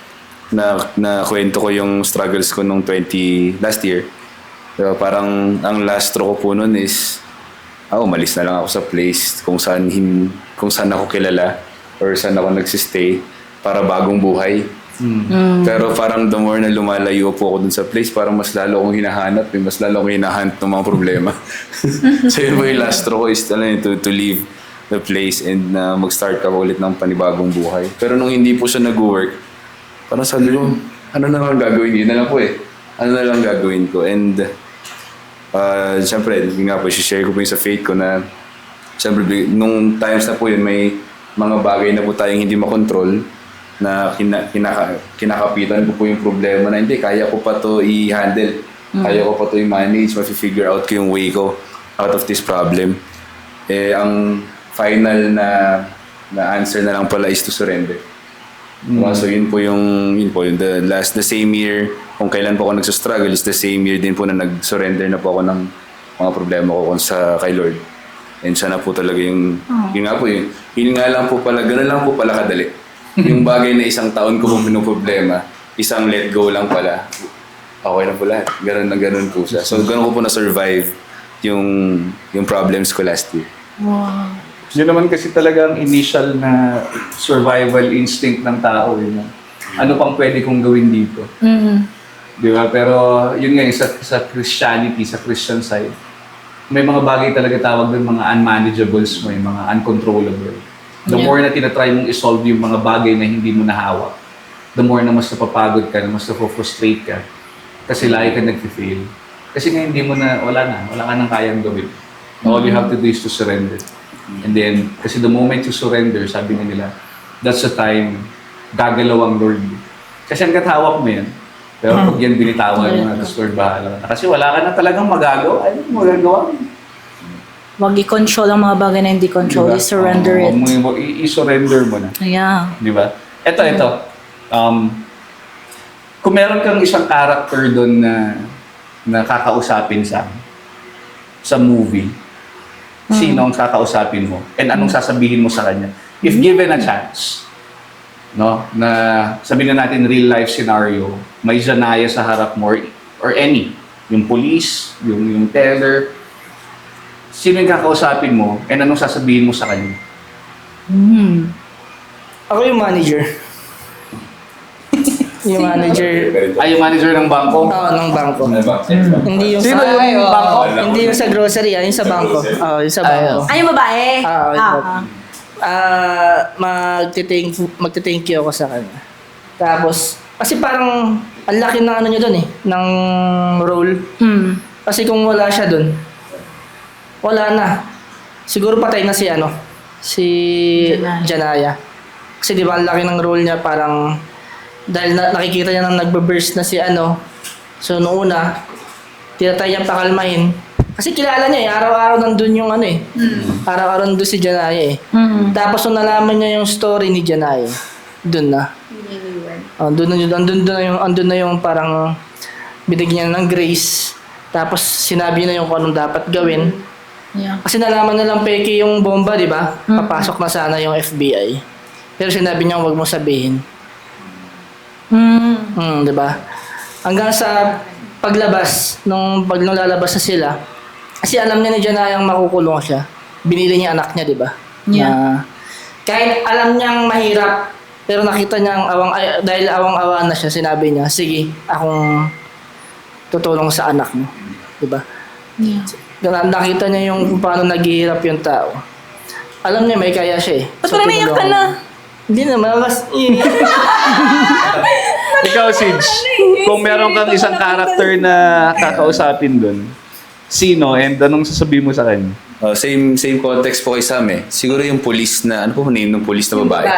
kwento ko yung struggles ko nung last year, diba, parang ang last straw ko po nun is, umalis na lang ako sa place kung saan ako kilala or saan ako nagsistay para bagong buhay. Pero parang the more na lumalayo po ako dun sa place, parang mas lalo akong hinahanap, mas lalo akong hinahunt ng mga problema. So yun po yung last straw ko is to leave the place and mag-start ka ulit ng panibagong buhay. Pero nung hindi po siya nag-work, parang sabi ko, ano na lang gagawin? Yun na lang po eh. Ano na lang gagawin ko? And siyempre, yun nga po, share ko po yung sa faith ko na siyempre, nung times na po yun, may mga bagay na po tayong hindi makontrol na kinakapitan ko po yung problema na hindi, kaya ko pa to i-handle. Kaya ko pa to i-manage, ma-figure out ko yung way ko out of this problem. Eh, ang final na answer na lang pala is to surrender. So yun po yung the same year kung kailan po ako nagsustruggle is the same year din po na nag-surrender na po ako ng mga problema ko kay Lord. And siya na po talaga yun nga lang po pala, ganun lang po pala kadali. Yung bagay na isang taon ko po problema, isang let go lang pala, okay na po lahat. Ganun na ganun po siya. So ganun ko po na-survive yung problems ko last year. Wow. Yun naman kasi talaga ang initial na survival instinct ng tao. Yun. Ano pang pwede kong gawin dito? Di ba? Pero yun nga, sa Christianity, sa Christian side, may mga bagay talaga tawag doon, mga unmanageables mo, yung mga uncontrollable. The more na tinatry mong isolve yung mga bagay na hindi mo nahawak, the more na mas napapagod ka, na mas napofrustrate ka. Kasi lagi ka nag-fail. Kasi nga hindi mo na, wala ka nang kayang gawin. All you have to do is to surrender. And then, kasi the moment you surrender, sabi nga nila, that's the time gagalaw ang Lord. Kasi hanggat hawak mo yan, pero pag yan binitawan mo na, tapos Lord, bahala ka na. Kasi wala ka na talagang magagawa. Ano magagawa? Wag i-control ang mga bagay na hindi control. Diba? I-surrender it. I-surrender mo na. Yeah. Di ba? Ito. Kung meron kang isang character doon na kakausapin sa movie, sino ang kakausapin mo? And anong sasabihin mo sa kanya? If given a chance, no, na sabihin na natin real life scenario, may Janaya sa harap mo or any, yung police, yung teller, sino yung kakausapin mo and anong sasabihin mo sa kanya? Ako yung manager. Yung manager. Ay, yung manager ng bangko? Oo, ng bangko. Hindi yung Sino sa... yung bangko? Hindi yung sa grocery, yung sa bangko. Oo, yung sa bangko. Ay, yung babae? Magte-thank you ako sa kanya. Tapos, kasi parang ang laki ng ano niya doon ng role. Kasi kung wala siya doon, wala na. Siguro patay na si Janaya. Kasi di ba ang laki ng role niya, parang dahil nakikita niya nang nagbe-burst na so noong una, tinatry niyang pakalmahin. Kasi kilala niya araw-araw nandun yung araw-araw nandun si Janaya Tapos nung nalaman niya yung story ni Janaya, dun na. Andun na yung parang binigyan niya ng grace. Tapos sinabi na yung kung anong dapat gawin. Yeah. Kasi nalaman nilang peke yung bomba, di ba? Papasok na sana yung FBI. Pero sinabi niya wag mo sabihin. Di ba? Hanggang sa paglabas, nung lalabas na sila, kasi alam niya na dyan na yung makukulong siya. Binili niya anak niya, di ba? Yeah. Na, kahit alam niyang mahirap, pero nakita niya dahil awang-awa na siya, sinabi niya, sige, akong tutulong sa anak mo. Di ba? Yeah. Nakita niya yung kung paano naghihirap yung tao. Alam niya may kaya siya Ba't parang naiyak ka na? Hindi naman, Ikaw, Sidge, kung meron kang isang character na kakausapin doon, sino and anong sasabihin mo sa kanya? Same context po kay Sam Siguro yung police na, ano po name ng police na babae?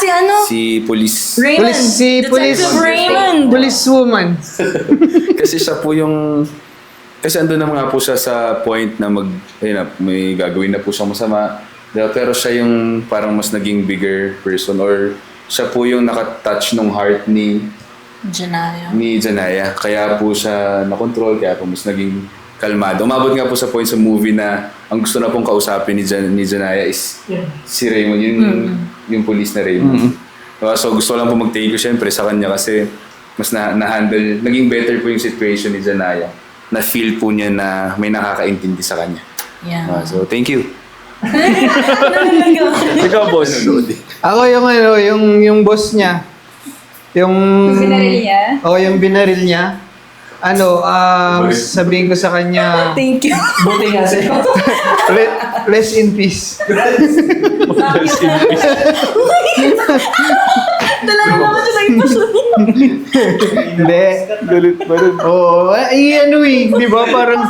Si ano? Si police. Raymond. Detective Raymond. Policewoman. Kasi siya po yung... Kasi andun na nga po siya sa point na may gagawin na po siyang masama. Pero siya yung parang mas naging bigger person or siya po yung nakatouch ng heart ni Janaya. Kaya po siya nakontrol, kaya po mas naging kalmado. Umabot nga po sa point sa movie na ang gusto na pong kausapin ni Janaya is si Raymond, yung police na Raymond. So gusto lang po mag-thank you syempre sa kanya kasi mas na-handle, naging better po yung situation ni Janaya. Na-feel po niya na may nakakaintindi sa kanya. Yeah. So thank you. Ikaw, boss. Ako yung boss niya. Yung Binaril niya? yung binaril niya. Sabihin ko sa kanya, Thank you. buti nga sa'yo. rest in peace. Dala na naman siya sa impasyon. Hindi. Galit pa rin. Oo, di ba parang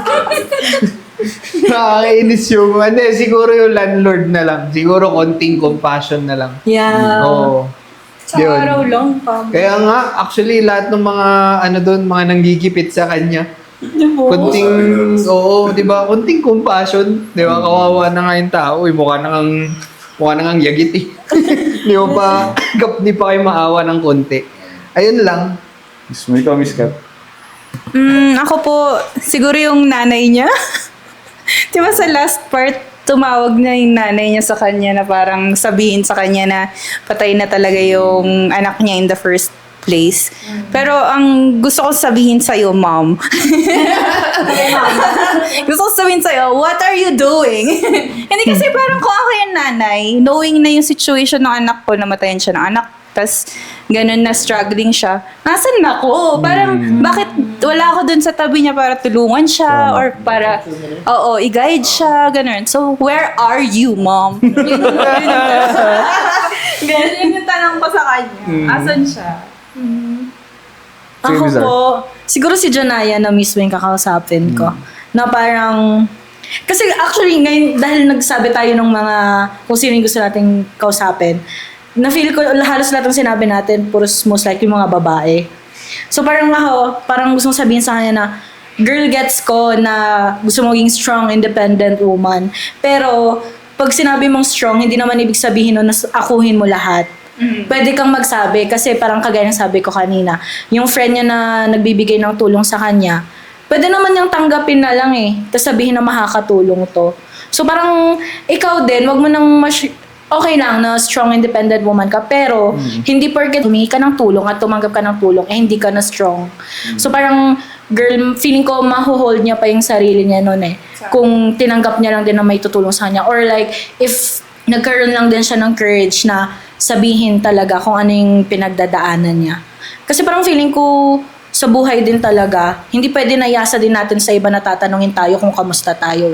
nakakainis yung, siguro yung landlord na lang. Siguro konting compassion na lang. Yeah. Oo. Sa araw lang. Kaya nga, actually, lahat ng mga, mga nanggigipit sa kanya, konting, di ba, konting compassion, di ba, kawawa na nga yung tao, mukha na ngang yagit Di ba pa, di pa kayo maawa ng konti. Ayun lang. Miss mo ikaw, Miss Kat. Ako po, siguro yung nanay niya. Di ba sa last part, tumawag na yung nanay niya sa kanya na parang sabihin sa kanya na patay na talaga yung anak niya in the first place. Pero ang gusto ko sabihin sa'yo, mom. Gusto ko sabihin sa'yo, what are you doing? Hindi kasi parang kung ako yung nanay, knowing na yung situation ng anak ko, namatayan siya ng anak tas ganun na struggling siya, nasan ako? Parang, bakit wala ako dun sa tabi niya para tulungan siya or para, i-guide siya, ganun. So, where are you, mom? Ganun yung tanong ko sa kanya. Asan siya? Ako Bizarre. po, siguro si Janaya na mismo yung kakausapin ko. Na parang, kasi actually, ngayon, dahil nagsabi tayo ng mga, kung sino yung gusto nating kausapin, na-feel ko halos lahat ng sinabi natin, puros most likely mga babae. So parang ako, parang gusto kong sabihin sa kanya na, girl gets ko na gusto mo maging strong, independent woman. Pero, pag sinabi mong strong, hindi naman ibig sabihin nun na akuhin mo lahat. Pwede kang magsabi kasi parang kagaya ng sabi ko kanina, yung friend niya na nagbibigay ng tulong sa kanya, pwede naman niyang tanggapin na lang tapos sabihin na makakatulong to. So parang ikaw din, wag mo nang okay lang na strong independent woman ka, pero hindi porket humingi ka ng tulong at tumanggap ka ng tulong, hindi ka na strong. So parang, girl, feeling ko mahuhold niya pa yung sarili niya noon kung tinanggap niya lang din na may tutulong sa kanya. Or like, if nagkaroon lang din siya ng courage na sabihin talaga kung ano yung pinagdadaanan niya. Kasi parang feeling ko, sa buhay din talaga, hindi pwede na iasa din natin sa iba na tatanungin tayo kung kamusta tayo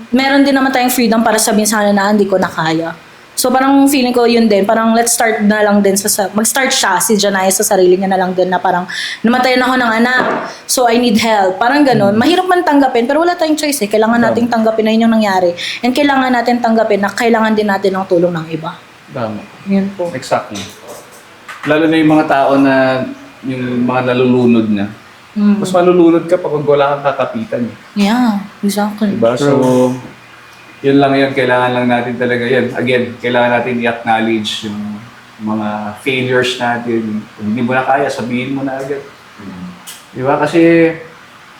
Meron din naman tayong freedom para sabihin sa kanya na hindi ko na kaya. So parang feeling ko yun din, parang let's start na lang din mag-start siya, si Janaya sa sarili niya na lang din na parang namatayan ako ng anak, so I need help. Parang ganun. Mahirap man tanggapin, pero wala tayong choice Kailangan nating tanggapin na yun yung nangyari. And kailangan natin tanggapin na kailangan din natin ng tulong ng iba. Tama. Yun po. Exactly. Lalo na yung mga tao na, yung mga nalulunod na. Mas malulunod ka pag wala kang kakapitan. Yeah, exactly. Diba? So, yun lang yun. Kailangan lang natin talaga yan. Again, kailangan natin i-acknowledge yung mga failures natin. Kung hindi mo na kaya, sabihin mo na agad. Diba? Kasi,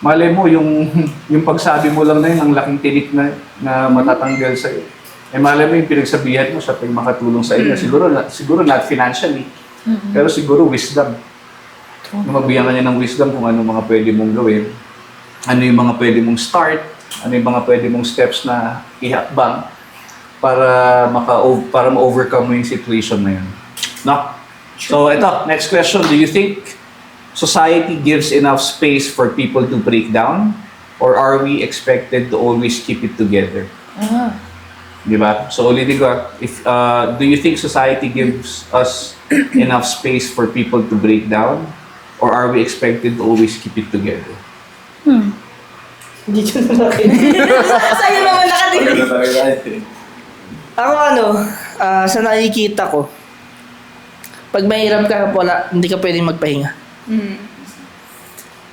malay mo, yung pagsabi mo lang na yun, ang laking tinik na matatanggal sa'yo. Malay mo yung pinagsabihan mo, siya pa yung makatulong sa inyo. Siguro not financially, pero siguro wisdom. Mabigyan ka niya ng wisdom kung ano mga pwede mong gawin, ano yung mga pwede mong start, ano yung mga pwede mong steps na ihakbang para ma-overcome mo yung situation na yun. No? So, ito, next question. Do you think society gives enough space for people to break down? Or are we expected to always keep it together? Diba? So, ulitin ko, do you think society gives us enough space for people to break down? Or are we expected to always keep it together? Hindi ko na Sa'yo naman nakatingin. Ako sa nakikita ko, pag mahirap ka, hindi ka pwedeng magpahinga.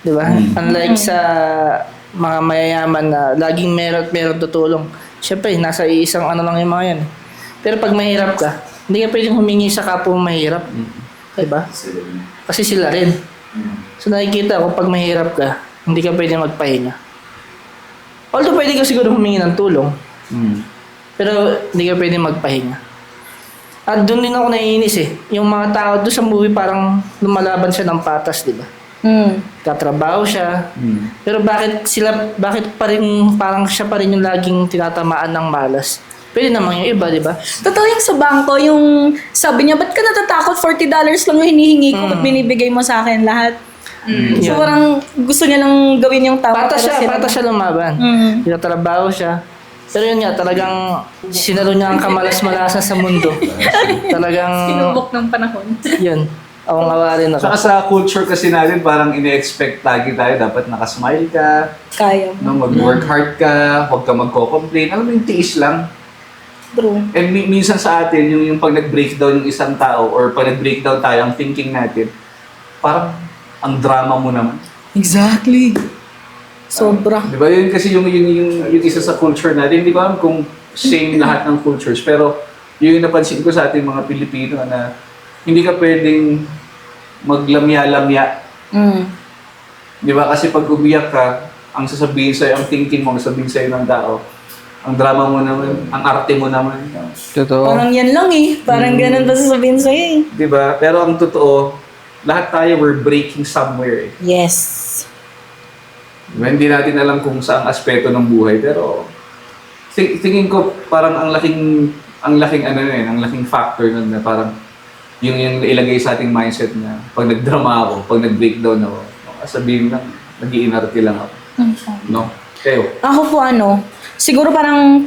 Diba? Unlike sa mga mayayaman na laging meron tutulong. Siyempre, nasa isang lang yung mga yan. Pero pag mahirap ka, hindi ka pwedeng humingi sa kapwa mahirap. Diba? Kasi sila rin. So nakikita ko, pag mahirap ka, hindi ka pwedeng magpahinga. Although pwede ka siguro humingi ng tulong, pero hindi ka pwedeng magpahinga. At doon din ako naiinis Yung mga tao doon sa movie parang lumalaban siya ng patas, di ba? Katrabaho siya. Pero bakit pa rin parang siya pa rin yung laging tinatamaan ng malas? Pwede naman yung iba, di ba? Totoo yung sa bangko, yung sabi niya, ba't ka natatakot? $40 lang yung hinihingi ko, ba't binibigay mo sa akin lahat? So parang gusto niya lang gawin yung tama. Patas siya lumaban. Tinatrabaho siya. Pero yun nga, talagang sinalo niya ang kamalas-malasan sa mundo. Talagang... Sinubok ng panahon. Yun. Awang-awa rin ako. Saka sa culture kasi natin, parang ine-expect lagi tayo, dapat nakasmile ka, Kaya mo. mag-work hard ka, huwag ka magko-complain. Alam mo yung tiis lang. True. And minsan sa atin, yung pag nag-breakdown yung isang tao or pag nag-breakdown tayo, ang thinking natin, parang ang drama mo naman. Exactly. Sobra. Di ba? Yun kasi yung isa sa culture natin. Hindi ko alam kung same lahat ng cultures. Pero yung napansin ko sa ating mga Pilipino na hindi ka pwedeng maglamya-lamya. Di ba? Kasi pag umiyak ka, ang sasabihin sa'yo, ang thinking mo, ang sasabihin sa'yo ng tao, ang drama mo naman, ang arte mo naman. Totoo. Parang yan lang Parang ganun ba sasabihin sa'yo Di ba? Pero ang totoo, lahat tayo we're breaking somewhere. Yes. Diba? Hindi natin alam kung saang aspeto ng buhay, pero tingin ko parang ang laking factor nun na parang yung ilagay sa ating mindset na pag nagdrama ako, pag nag-breakdown ako, sabihin lang, nag-iinarte lang ako. No? Kayo? Ako po siguro parang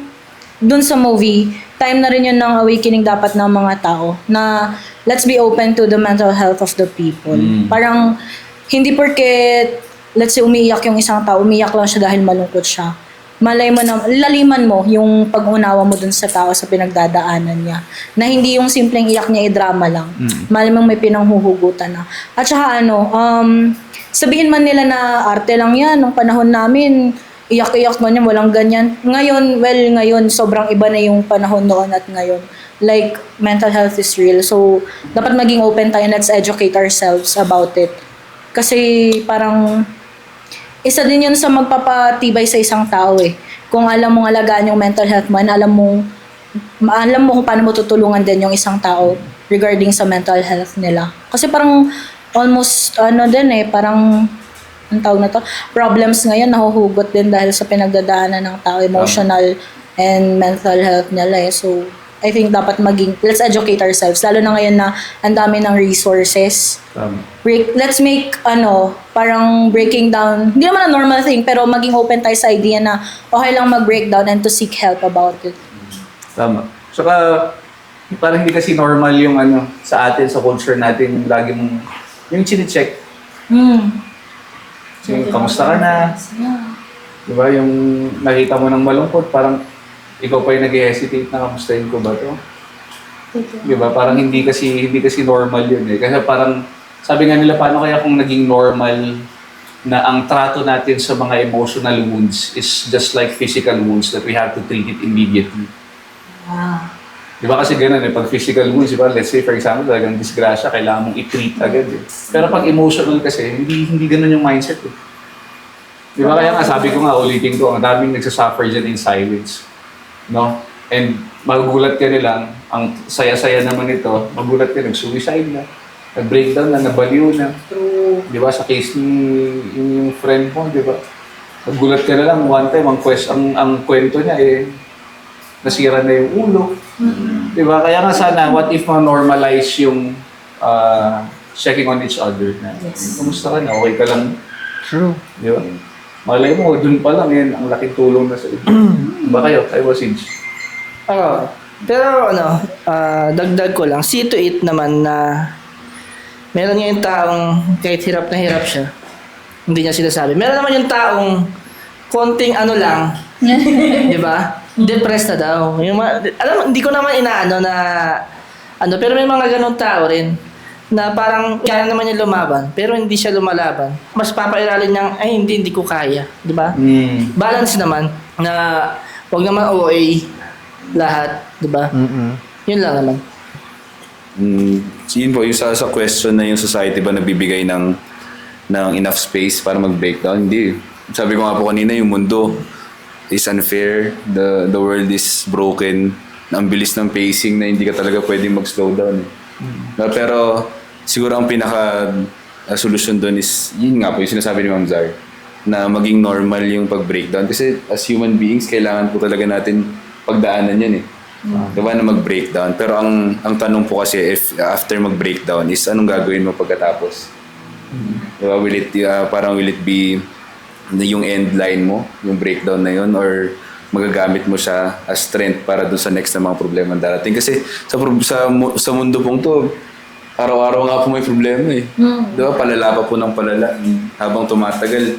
dun sa movie, time na rin yun ng awakening dapat ng mga tao na let's be open to the mental health of the people. Parang hindi porket let's say umiiyak yung isang tao, umiiyak lang siya dahil malungkot siya. Malay mo na, laliman mo yung pag-unawa mo dun sa tao sa pinagdadaanan niya. Na hindi yung simpleng iyak niya i-drama lang. Malay mo may pinanghuhugutan na. At saka sabihin man nila na arte lang yan, nung panahon namin, iyak-iyak ganyan, walang ganyan. Ngayon, sobrang iba na yung panahon noon at ngayon. Like, mental health is real. So, dapat maging open tayo, let's educate ourselves about it. Kasi parang, isa din yun sa magpapatibay sa isang tao eh. Kung alam mong alagaan yung mental health mo, alam mo kung paano mo tutulungan din yung isang tao regarding sa mental health nila. Kasi parang almost parang ang tawag na to, problems ngayon nahuhugot din dahil sa pinagdadaanan ng tao, emotional and mental health nila eh. So, I think dapat let's educate ourselves. Lalo na ngayon na ang dami ng resources. Let's make, parang breaking down, hindi naman a normal thing, pero maging open tayo sa idea na okay lang mag-breakdown and to seek help about it. Tama. Saka, parang hindi kasi normal yung sa atin, sa culture natin, lagi mong, yung chine-check. Yung kamusta ka na? Diba? Yung nakita mo ng malungkot, parang ikaw pa yung nag-hesitate na kamustahin ko ba to? Diba? Parang hindi kasi normal yun eh. Kasi parang, sabi nga nila, paano kaya kung naging normal na ang trato natin sa mga emotional wounds is just like physical wounds that we have to treat it immediately. Diba kasi ganun eh, pag physical wounds, diba, let's say for example, talagang disgrasya, kailangan mong i-treat agad eh. Pero pag emotional kasi, hindi ganun yung mindset eh. Diba kaya nga, sabi ko nga, ulitin ko, ang daming nagsasuffer dyan in silence. No? And magugulat ka nilang, ang saya-saya naman ito, magugulat ka, nag-suicide na, nag-breakdown na, nabaliw na. Di ba? Sa case ni yung friend mo, di ba? Magugulat ka na lang, one time, ang kwento niya nasira na yung ulo. Di ba? Kaya nga sana, what if ma-normalize yung checking on each other na, kumusta ka na, okay ka lang. True. Di ba? Malay mo, dun pa lang yan, ang laking tulong na sa iyo. Ba kayo? Kayo ba, Sidge? Pero dagdag ko lang, see to it naman na meron yung taong kahit hirap na hirap siya, hindi niya sinasabi. Meron naman yung taong konting lang, di ba? Depressed na daw. Hindi ko naman inaano na pero may mga ganong tao rin na parang kaya naman niya lumaban, pero hindi siya lumalaban. Mas papairalin niyang, ay hindi ko kaya. Di ba? Balance naman na wag naman OA lahat. Di ba? Yun lang naman. Yun po, yung sa question na yung society ba nagbibigay ng enough space para mag-breakdown? Hindi. Sabi ko nga po kanina, yung mundo is unfair. The world is broken. Ang bilis ng pacing na hindi ka talaga pwedeng mag-slow down. Pero siguro ang pinaka-solusyon doon is, yun nga po, yung sinasabi ni Ma'am Zar, na maging normal yung pag-breakdown. Kasi as human beings, kailangan po talaga natin pagdaanan yan eh. Diba na mag-breakdown. Pero ang tanong po kasi, if after mag-breakdown is anong gagawin mo pagkatapos? Diba, will it be yung end line mo, yung breakdown na yun, or magagamit mo siya as strength para dun sa next na mga problema darating? Kasi sa mundo pong to, araw-araw nga po may problema eh. Diba, palala pa po ng palala. Habang tumatagal,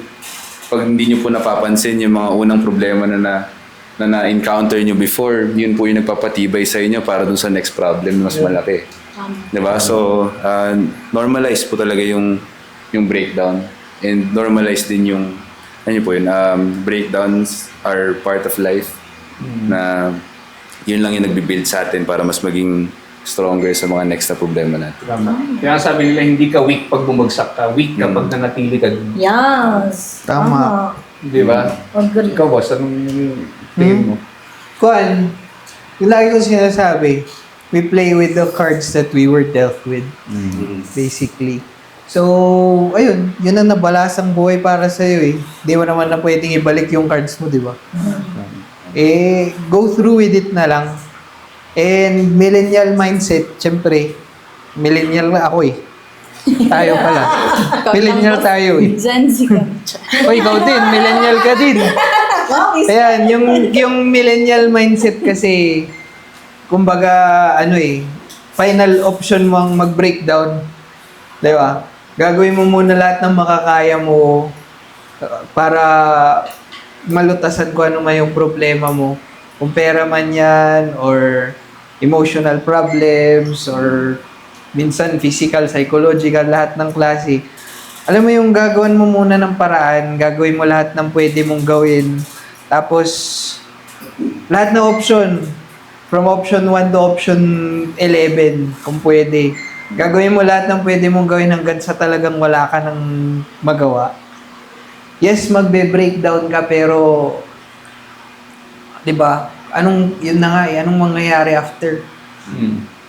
pag hindi nyo po napapansin yung mga unang problema na na-encounter nyo before, yun po yung nagpapatibay sa inyo para dun sa next problem na mas malaki. Diba? So, normalize po talaga yung breakdown. And normalize din yung, breakdowns are part of life. Na yun lang yung nagbibuild sa atin para mas maging stronger sa mga next na problema natin. Tama. Kaya sabi nila, hindi ka weak pag bumagsak ka. Weak ka pag nanatili ka dun. Yes. Tama. Di ba? Agree. Ikaw, boss, anong tingin mo? Kuan, yung lagi kong sinasabi, we play with the cards that we were dealt with. Basically. So, ayun, yun ang nabalasang buhay para sa'yo eh. Di mo naman na pwedeng ibalik yung cards mo, di ba? Go through with it na lang. And millennial mindset, syempre, Millennial na ako eh. Tayo pala. Millennial tayo eh. Gen Z ka. O ikaw din, millennial ka din. Ayan, yung millennial mindset kasi, kumbaga, final option mo ang mag-breakdown. Di ba? Gagawin mo muna lahat ng makakaya mo para malutasan kung ano man yung problema mo. Kung pera man yan, or emotional problems, or minsan physical, psychological, lahat ng klase. Alam mo yung gagawin mo muna ng paraan, gagawin mo lahat ng pwede mong gawin. Tapos, lahat ng option, from option 1 to option 11, kung pwede. Gagawin mo lahat ng pwede mong gawin hanggang sa talagang wala ka nang magawa. Yes, magbe-breakdown ka, pero, di ba, yun na nga anong mangyayari after?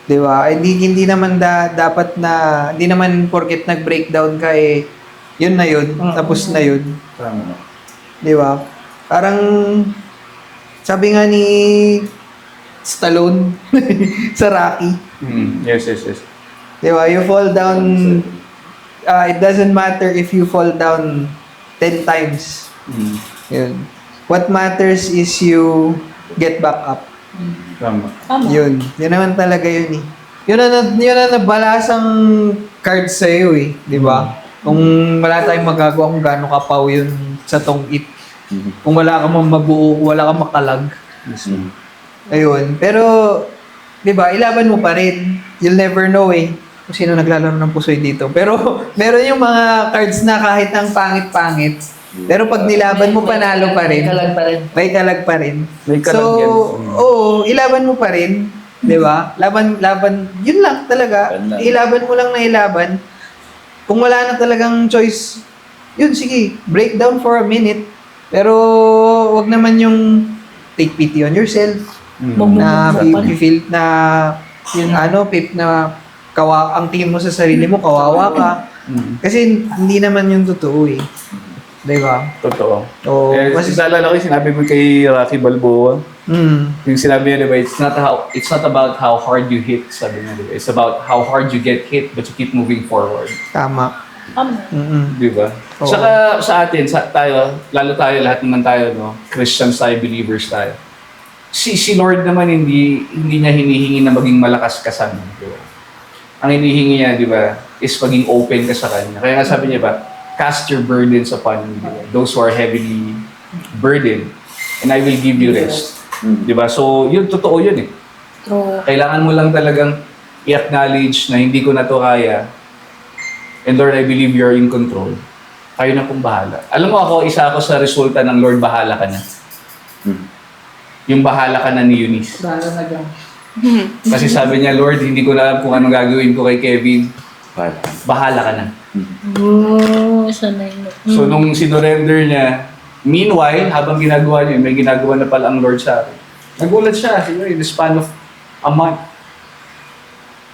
Di ba? Hindi naman dapat na, hindi naman porket nag-breakdown ka yun na yun, tapos na yun. Di ba? Parang, sabi nga ni Stallone sa Rocky. Yes. Di ba? You fall down, it doesn't matter if you fall down 10 times. Yun. What matters is you get back up. Tama. Yun. Yun naman talaga yun eh. Yun na nabalasang card sa'yo eh. Di ba? Kung wala tayong magagawa kung gaano kapaw yun sa tong-it. Kung wala ka mabuo, wala ka makalag. Ayun. Pero, di ba, ilaban mo pa rin. You'll never know eh kung sino naglalaro ng pusoy dito. Pero, meron yung mga cards na kahit ang pangit-pangit, pero pag nilaban mo, panalo pa rin. May kalag pa rin. May kalag So, yan. oo, ilaban mo pa rin. Di ba? Laban, yun lang talaga. Ilaban mo lang na ilaban. Kung wala na talagang choice, yun, sige, break down for a minute. Pero, wag naman yung take pity on yourself. Na feel na, pip na ang tingin mo sa sarili mo, kawawa ka. Kasi hindi naman yung totoo eh. Diba? Totoo. Oo. Kasi naalala ko yung sinabi mo kay Rocky Balboa. Yung sinabi niya, diba, it's not about how hard you hit, sabi niya, diba? It's about how hard you get hit, but you keep moving forward. Tama. Diba? Oo. Saka sa atin, tayo, lalo tayo, lahat naman tayo, no? Christians tayo, believers tayo. Si Lord naman, hindi niya hinihingi na maging malakas ka sa diba? Ang hinihingi niya, diba, is maging open ka sa Kanya. Kaya nga sabi niya ba, cast your burdens upon me, diba? Those who are heavily burdened, and I will give you rest. Diba? So, yun, totoo yun eh. Kailangan mo lang talagang i-acknowledge na hindi ko na to kaya. And Lord, I believe you're in control. Kayo na pong bahala. Alam mo ako, isa ako sa resulta ng Lord, bahala ka na. Yung bahala ka na ni Eunice. Bahala na lang. Kasi sabi niya, Lord, hindi ko na alam kung anong gagawin ko kay Kevin. Bahala ka na. Sanay na. So, nung sinurrender niya, meanwhile, habang ginagawa niya, may ginagawa na pala ang Lord sa akin. Nagulat siya, siguro, in the span of a month.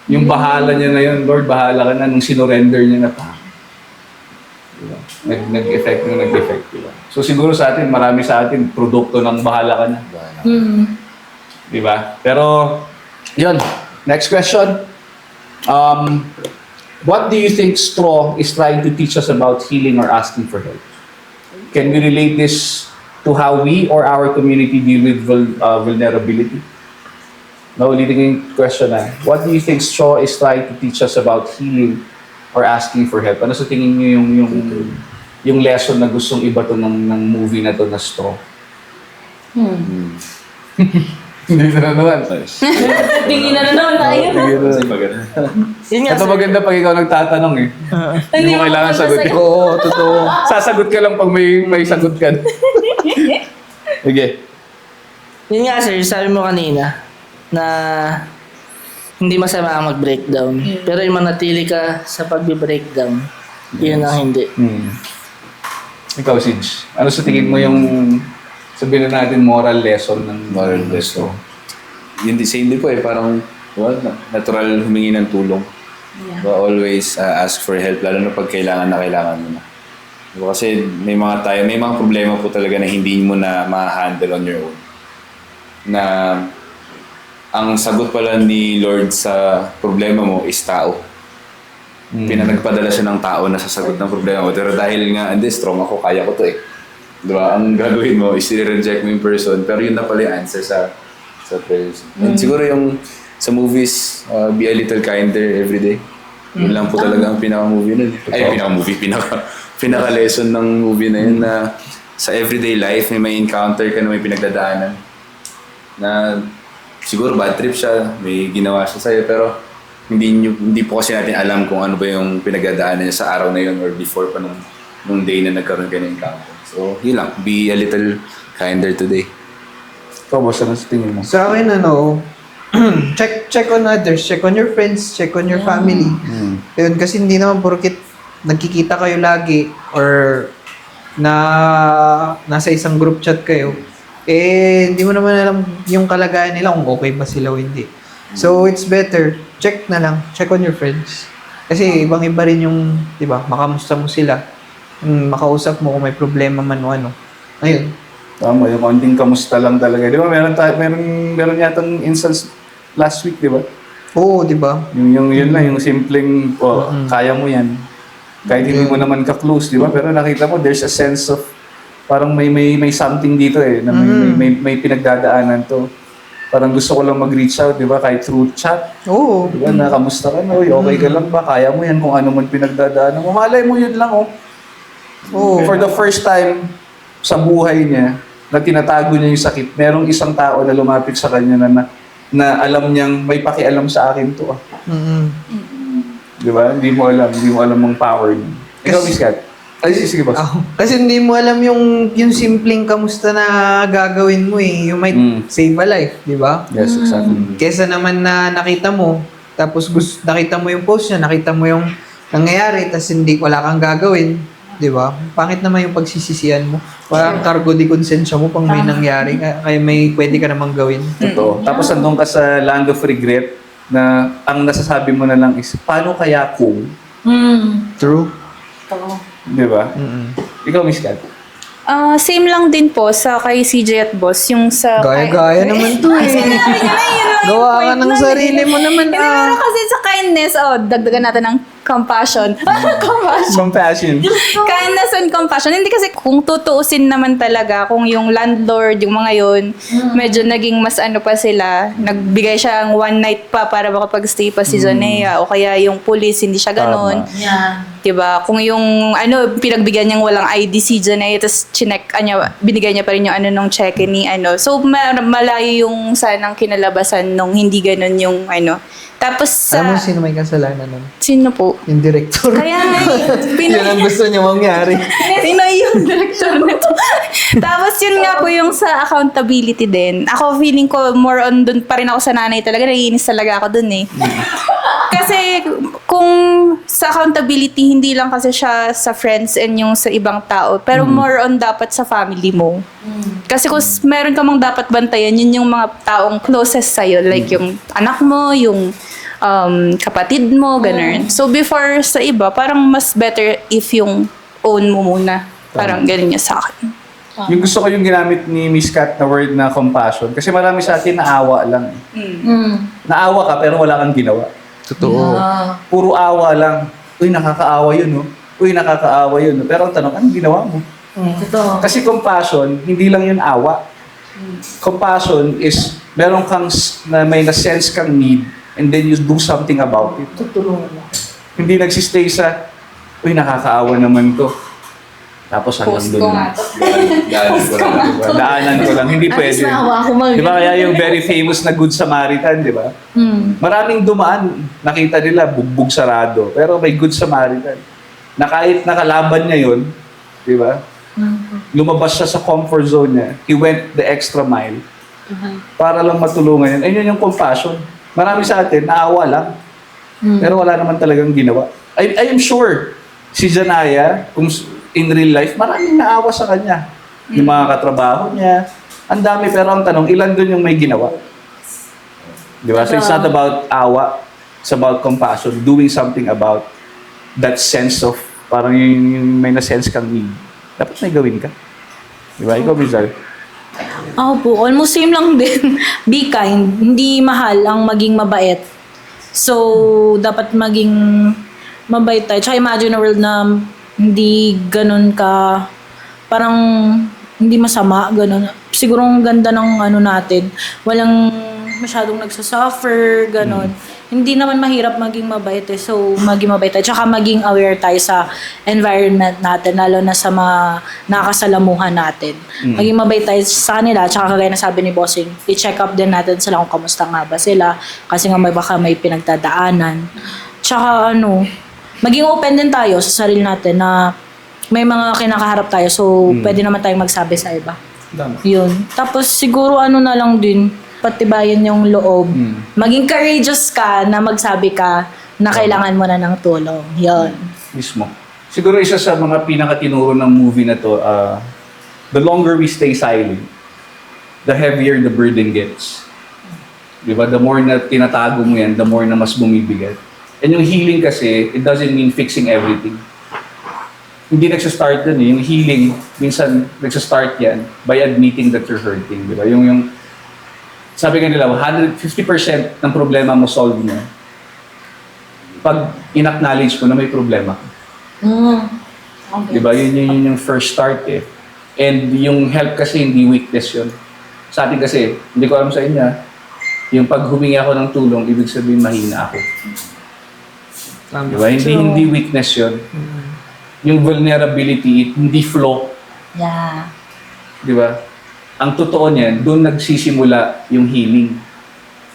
Yung bahala niya na yun, Lord, bahala ka na, nung sinurrender niya na pa. Diba? Nag-effect. Diba? So, siguro sa atin, marami sa atin, produkto ng bahala ka na. Diba? Pero, yun. Next question. What do you think Straw is trying to teach us about healing or asking for help? Can we relate this to how we or our community deal with vulnerability? Naulitin ko yung question na. What do you think Straw is trying to teach us about healing or asking for help? Ano sa tingin niyo yung lesson na gustong iba to ng movie na to na Straw? Hindi na naman. Tingin na naman tayo. Yun nga, Ito sir. maganda pag ikaw nagtatanong eh. Hindi mo kailangan sagutin. Oo, totoo. Sasagot ka lang pag may sagot ka. Okay. Yun nga sir, sabi mo kanina na hindi masama ang mag-breakdown. Pero yung manatili ka sa pag-breakdown, yun ang hindi. Ikaw, Sidge. Ano sa tingin mo yung sabihin na natin moral lesson ng Moral lesson. Yun same din po parang natural humingi ng tulong. Diba, always ask for help, lalo na pag kailangan mo na. Diba, kasi may mga problema po talaga na hindi mo na ma-handle on your own. Na ang sagot pala ni Lord sa problema mo is tao. Pinanagpadala siya ng tao na sasagot ng problema mo. Pero dahil nga, hindi, strong ako, kaya ko to eh. Diba? Ang gagawin mo is i-reject mo yung person, pero yun na pala yung answer sa person. And siguro yung sa movies, be a little kinder every day. Yun lang po talaga ang pinaka-movie nun. Ay, pinaka-lesson ng movie na yun na sa everyday life, may encounter ka na may pinagdadaanan. Na siguro bad trip siya, may ginawa siya sa'yo, pero hindi po kasi natin alam kung ano ba yung pinagdadaanan niya sa araw na yun or before pa nung day na nagkaroon ka ng encounter. So, yun lang. Be a little kinder today. Ikaw, boss, ano sa tingin mo? Sa akin, check on others, check on your friends, check on your family. Yun, kasi hindi naman porket nagkikita kayo lagi or nasa isang group chat kayo, hindi mo naman alam yung kalagayan nila kung okay ba sila o hindi. So, it's better, check na lang, check on your friends. Kasi ibang-iba rin yung, di ba, makamusta mo sila, makausap mo kung may problema man o ano. Ayun. Tama, yung konting kamusta lang talaga. Di ba, meron yatang instance last week, di ba? Oo, di ba? Yun lang, yung simpleng, kaya mo yan. Kahit hindi mo naman ka-close, di ba? Pero nakita mo, there's a sense of, parang may something dito eh, na may pinagdadaanan to. Parang gusto ko lang mag-reach out, di ba? Kahit through chat. Oo. Di ba? Nakamusta ka na, uy, okay ka lang ba? Kaya mo yan kung ano man pinagdadaanan mo. Malay mo yun lang, oh. Oo. For the first time sa buhay niya, na tinatago niya yung sakit, merong isang tao na lumapit sa kanya na alam niyang may pakialam sa akin to. Di ba? Hindi mo alam ang power niya. Ikaw, Miss Kat. Ay, sige boss. Kasi hindi mo alam yung simpleng kamusta na gagawin mo eh. You might save a life, di ba? Yes, exactly. Kesa naman na nakita mo, tapos nakita mo yung post niya, nakita mo yung nangyayari, tapos wala kang gagawin, di ba? Pangit naman yung pagsisisihan mo. Parang cargo de konsensya mo pang may nangyari, kaya may pwede ka namang gawin. Totoo. Tapos andun ka sa land of regret na ang nasasabi mo na lang is, paano kaya kung? True. Di ba? Ikaw, Miss Kat. Same lang din po sa kay CJ at Boss, yung sa... Gaya-gaya naman to eh. Sinabi niya na yun lang yung Gawa ka point ng nun sarili mo naman. Hindi, pero kasi sa kindness, dagdagan natin ng compassion. Compassion. Kindness and compassion. Hindi kasi kung tutuusin naman talaga, kung yung landlord, yung mga yun, medyo naging mas ano pa sila, nagbigay siya ng one night pa para makapag-stay pa si Zonea, o kaya yung police, hindi siya ganon. Diba? Kung yung pinagbigyan niyang walang ID si Zonea, tapos binigay niya pa rin yung nung check-in ni So, malayo yung sanang kinalabasan nung hindi ganon yung Tapos Alam mo sino may kasalanan nun? Sino po? Yung director. Kaya nga Yun ang gusto niya mangyari. Pinoy yung director nito. Tapos yun nga po yung sa accountability din. Ako feeling ko more on dun pa rin ako sa nanay talaga. Naiinis talaga ako dun eh. Kasi kung sa accountability, hindi lang kasi siya sa friends and yung sa ibang tao. Pero more on dapat sa family mo. Kasi kung meron ka mang dapat bantayan, yun yung mga taong closest sa'yo. Like yung anak mo, yung kapatid mo, ganun. So before sa iba, parang mas better if yung own mo muna. Parang ganun niya sa akin. Yung gusto ko yung ginamit ni Miss Kat na word na compassion. Kasi marami sa atin naawa lang. Naawa ka pero wala kang ginawa. Totoo. Puro awa lang. Uy, nakakaawa yun, no? Uy, nakakaawa yun. No? Pero ang tanong, anong ginawa mo? Totoo. Kasi compassion, hindi lang yun awa. Compassion is meron kang may na-sense kang need and then you do something about it. Tutulungan mo. Hindi nagsistay sa, uy, nakakaawa naman to. Tapos hanggang doon lang. Daanan ko lang. Hindi pwede. Di ba kaya yung very famous na Good Samaritan, di ba? Maraming dumaan. Nakita nila, bugbog sarado. Pero may Good Samaritan. Na kahit nakalaban niya yun, di ba? Lumabas siya sa comfort zone niya. He went the extra mile. Para lang matulungan yun. Ayun yung compassion. Marami sa atin, naawa lang. Pero wala naman talagang ginawa. I am sure, si Janaya, kung in real life, maraming naawa sa kanya. Yung mga katrabaho niya. Ang dami, pero ang tanong, ilan dun yung may ginawa? Di ba? So it's not about awa. It's about compassion. Doing something about that sense of, parang yung may na-sense kang need. Dapat may gawin ka. Di ba? Ikaw, Mizal. Ako po, almost same lang din. Be kind. Hindi mahal ang maging mabait. So, dapat maging mabait tayo. Tsaka imagine a world na hindi ganun ka, parang hindi masama, ganun. Siguro ang ganda ng ano natin. Walang masyadong nagsasuffer, ganun. Hindi naman mahirap maging mabait eh. So, maging mabait tayo. Tsaka maging aware tayo sa environment natin, lalo na sa mga nakakasalamuhan natin. Maging mabait tayo sa kanila. Tsaka kagaya na sabi ni Bossing, i-check up din natin sila kung kamusta nga ba sila. Kasi nga baka may pinagdadaanan. Tsaka maging open din tayo sa sarili natin na may mga kinakaharap tayo. So, pwede naman tayong magsabi sa iba. Yun. Tapos siguro na lang din, patibayan yung loob. Maging courageous ka na magsabi ka na kailangan mo na ng tulong. Yun. Mismo. Siguro isa sa mga pinakatinuro ng movie na to, the longer we stay silent, the heavier the burden gets. Diba? The more na tinatago mo yan, the more na mas bumibigat. And yung healing kasi, it doesn't mean fixing everything. Hindi nagsastart dun eh. Yung healing, minsan nagsastart yan by admitting that you're hurting. Diba? Yung sabi nga nila, 150% ng problema mo solve mo pag in-acknowledge mo na may problema. Okay. Diba? Yun yung first start eh. And yung help kasi hindi weakness yun. Sa atin kasi, hindi ko alam sa inyo, yung pag humingi ako ng tulong, ibig sabihin mahina ako. Diba? Hindi weakness yun. Yung vulnerability, hindi flaw. Yeah. Diba? Ang totoo niyan, doon nagsisimula yung healing.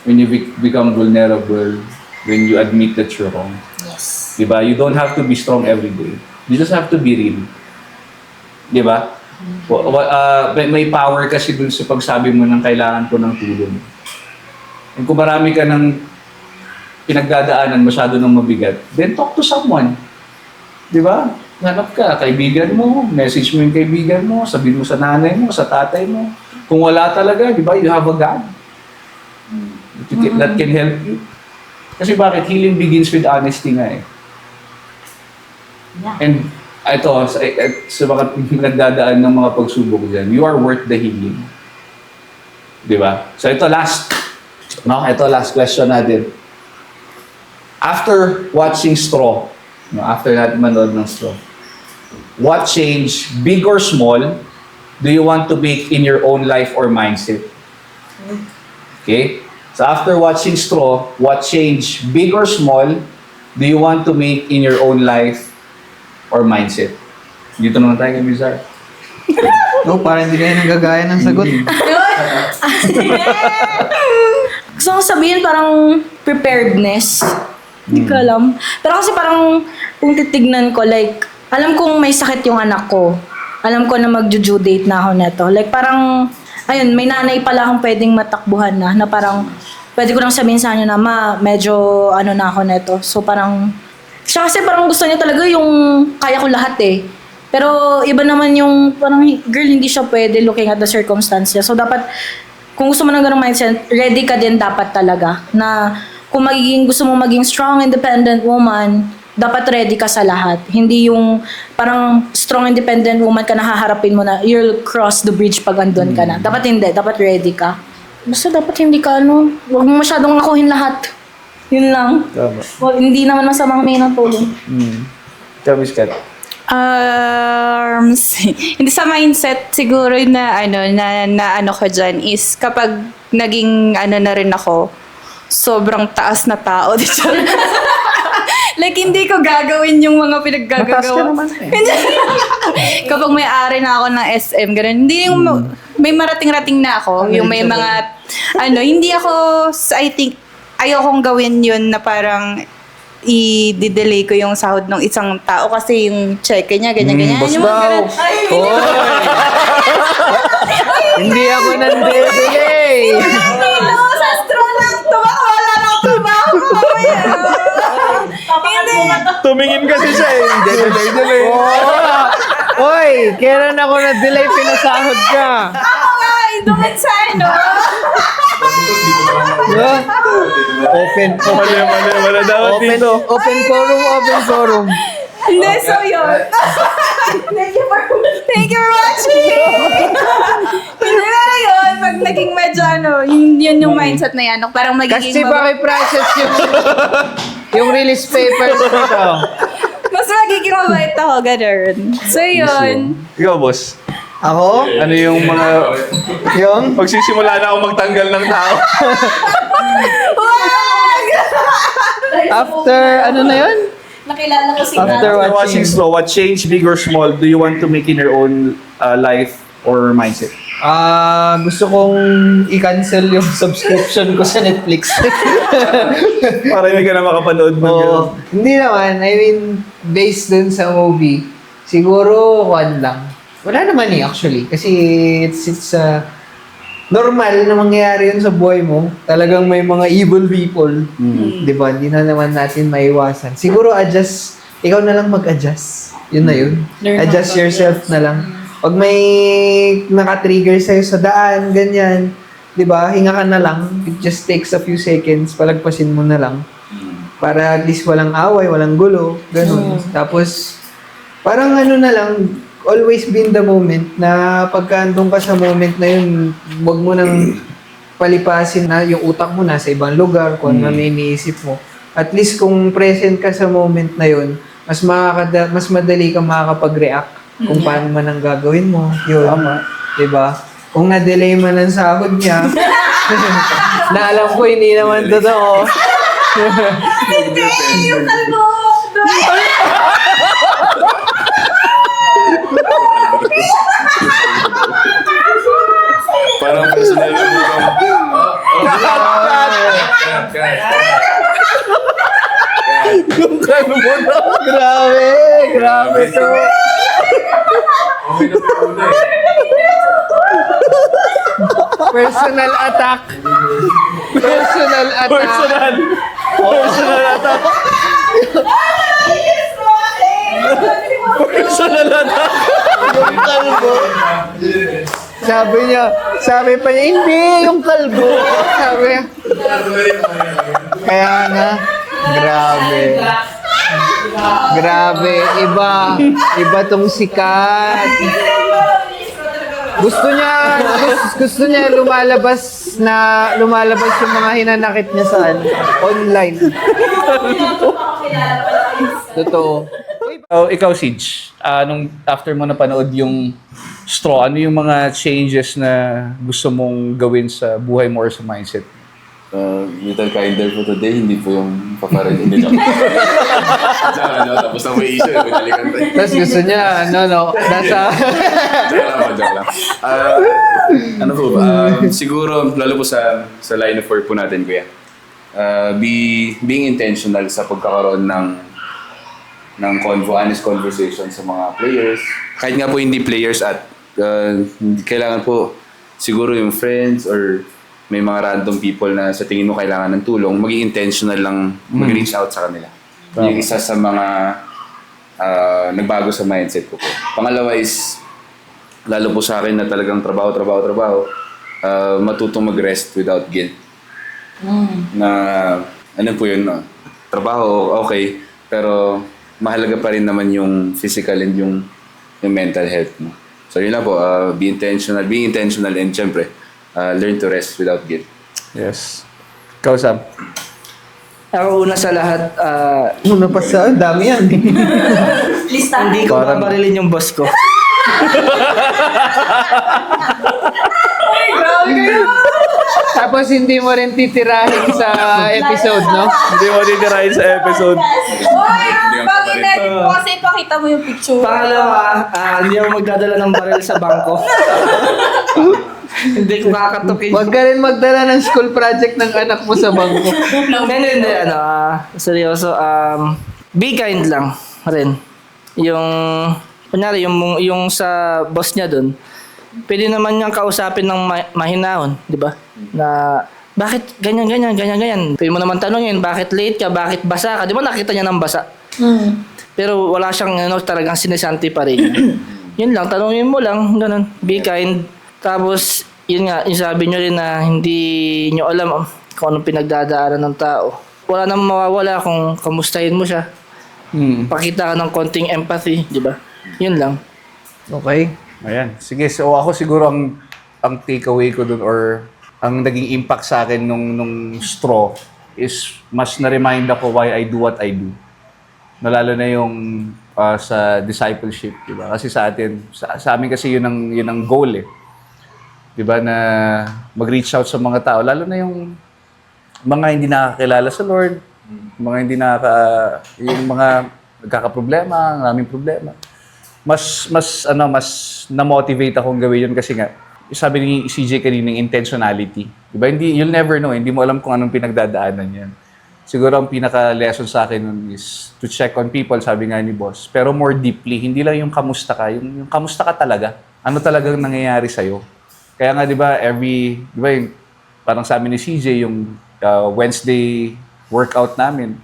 When you become vulnerable, when you admit that you're wrong. Yes. Diba? You don't have to be strong every day. You just have to be real. Diba? May power kasi dun sa pagsabi mo ng kailangan ko ng tulong. And kung marami ka ng pinagdadaanan masyado ng mabigat, then talk to someone. Diba? Hanap ka, kaibigan mo, message mo yung kaibigan mo, sabihin mo sa nanay mo, sa tatay mo. Kung wala talaga, di ba, you have a God that can help you. Kasi bakit? Healing begins with honesty nga eh. Yeah. And ito, sa mga nagdadaan ng mga pagsubok dyan, you are worth the healing. Di ba? So ito last question natin. After watching Straw, after natin manood ng Straw, what change, big or small, do you want to make in your own life or mindset? Okay? So after watching Straw, what change, big or small, do you want to make in your own life or mindset? Dito naman tayo kay Bizarre. No, parang hindi kayo nagagaya ng sagot. Gusto ko sabihin parang preparedness. Hindi ko alam. Pero kasi parang kung titignan ko, like, alam kong may sakit yung anak ko. Alam ko na mag-due date na ako neto. Like parang, ayun, may nanay pala akong pwedeng matakbuhan na parang, pwede ko lang sabihin sa kanya na, ma, medyo na ako neto. So parang, siya kasi parang gusto niya talaga yung kaya ko lahat eh. Pero iba naman yung parang, girl, hindi siya pwede looking at the circumstances. So dapat, kung gusto mo ng ganung mindset, ready ka din dapat talaga. Na kung gusto mo maging strong, independent woman, dapat ready ka sa lahat. Hindi yung parang strong, independent woman ka na haharapin mo na you'll cross the bridge pag andun ka na. Dapat hindi. Dapat ready ka. Basta dapat hindi ka huwag mo masyadong akuhin lahat. Yun lang. Tama. Well, hindi naman masamang may ng tulong. Tama, Kat. Hindi sa mindset siguro na na ko dyan is kapag naging na rin ako, sobrang taas na tao dito. Like, hindi ko gagawin yung mga pinaggagawa. Kapag may ari na ako ng SM, gano'n. Hindi yung, may marating-rating na ako. Yung may mga, hindi ako, I think, ayokong gawin yun na parang, i-delay ko yung sahod ng isang tao kasi yung check niya, ganyan-ganyan. Boss Yung mga daw. ganun. Ay, Hindi ako nang-delay. sa straw lang to. Baka wala na ako trabaho mamaya. Hindi. Tumingin kasi siya eh. Delay. Oy, kailan ako na-delay, pinasahod ka. Ako nga, doon sa Open dapat dito. Open forum. Hindi, so yun. Thank you for watching. Hindi, pero yun. yun yung mindset na yan. Parang magiging Kasi process yung release papers nito. mas magiging mabait ako, ganun. So, yun. Ikaw, boss. Ako? Ano yung mga... Yung? Pagsisimula na ako magtanggal ng tao. After, ano na yun? Nakilala ko si After After watching watching. Slow, what change, big or small, do you want to make in your own life or mindset? Gusto kong i-cancel yung subscription ko sa Netflix. Para hindi ka na makapanood ng Oo. Hindi naman. I mean, based dun sa movie, siguro one lang. Wala naman actually. Kasi it's normal na mangyayari yun sa buhay mo. Talagang may mga evil people. Di ba? Hindi na naman natin maiwasan. Siguro ikaw na lang mag-adjust. Yun na yun. Adjust yourself na lang. Pag may naka-trigger sa'yo sa daan, ganyan, di ba, hinga ka na lang. It just takes a few seconds, palagpasin mo na lang. Para at least walang away, walang gulo, ganun. Tapos, parang ano na lang, always be in the moment na pagka andun ka sa moment na yun, wag mo nang palipasin na yung utak mo nasa ibang lugar, kung ano na iniisip mo. At least kung present ka sa moment na yun, mas madali kang makakapag-react kung paano man ang gagawin mo. Yun. Diba? Kung na-delay man ang sahod niya, na alam ko hindi naman totoo. Yung kalbo! Parang personal yung Yung kano mo na. Grabe to. Personal attack. Personal attack. Personal attack. Personal attack. Yung kalbo. Sabi pa niya, hindi, yung kalbo. Sabi niya. Kaya nga, grabe. Grabe, iba tong sikat. Gusto niya lumalabas yung mga hinanakit niya saan? Online. Totoo. Ikaw, Siege, nung after mo napanood yung Straw, ano yung mga changes na gusto mong gawin sa buhay mo or sa mindset? Little kinder for today, hindi po yung paparin. Hindi joke. Tapos na may issue, binalikan tayo. Tapos gusto niya, nasa... Joke lang. Ano po ba? Siguro, lalo po sa line of work po natin, kuya. Being intentional sa pagkakaroon ng honest conversation sa mga players. Kahit nga po hindi players at kailangan po siguro yung friends or may mga random people na sa tingin mo kailangan ng tulong, maging intentional lang mag-reach out sa kanila. Yung isa sa mga nagbago sa mindset ko po. Pangalawa is, lalo po sa akin na talagang trabaho, matutong mag-rest without guilt. Na, ano po yun, no? Trabaho, okay, pero mahalaga pa rin naman yung physical and yung mental health mo. So yun lang po, being intentional and syempre, learn to rest without guilt. Yes. Ikaw, Sam? Ako una sa lahat, Una pa sa, dami yan. Listahan. hindi ko babarilin yung boss ko. Tapos hindi mo rin titirahin sa episode, no? Hindi mo titirahin sa episode. Hoy! Pag in-edit mo kasi ipakita mo yung picture. Pangalawa, hindi ako magdadala ng baril sa bangko. Hindi ko kakatukin. Huwag ka rin magdala ng school project ng anak mo sa bangko. Hindi, seryoso, be kind lang rin. Yung, kunyari, yung sa boss niya dun, pwede naman niyang kausapin ng mahinahon, di ba? Na, bakit ganyan? Pwede mo naman tanongin, bakit late ka, bakit basa ka? Di ba nakita niya ng basa? Pero wala siyang talagang sinisanti pa rin. Yun lang, tanongin mo lang, ganun. Be kind. Tapos, yun nga, yung sabi nyo rin na hindi nyo alam kung anong pinagdadaanan ng tao. Wala namang mawawala kung kamustahin mo siya. Pakita ka ng konting empathy, di ba? Yun lang. Okay. Ayan. Sige, so ako siguro ang takeaway ko dun or ang naging impact sa akin nung straw is mas na-remind ako why I do what I do. Lalo na yung sa discipleship, di ba? Kasi sa atin, sa amin kasi yun ang goal eh. Di ba, na mag-reach out sa mga tao, lalo na yung mga hindi nakakilala sa Lord, mga hindi yung mga nagkakaproblema, maraming problema. Mas na-motivate akong gawin yun kasi nga, sabi ni CJ kanina, intentionality. Diba? You'll never know, hindi mo alam kung anong pinagdadaanan yan. Siguro ang pinaka-lesson sa akin nun is to check on people, sabi nga ni boss. Pero more deeply, hindi lang yung kamusta ka, yung kamusta ka talaga. Ano talagang nangyayari sa'yo. Kaya nga, di ba, yung, parang sabi ni CJ, yung Wednesday workout namin,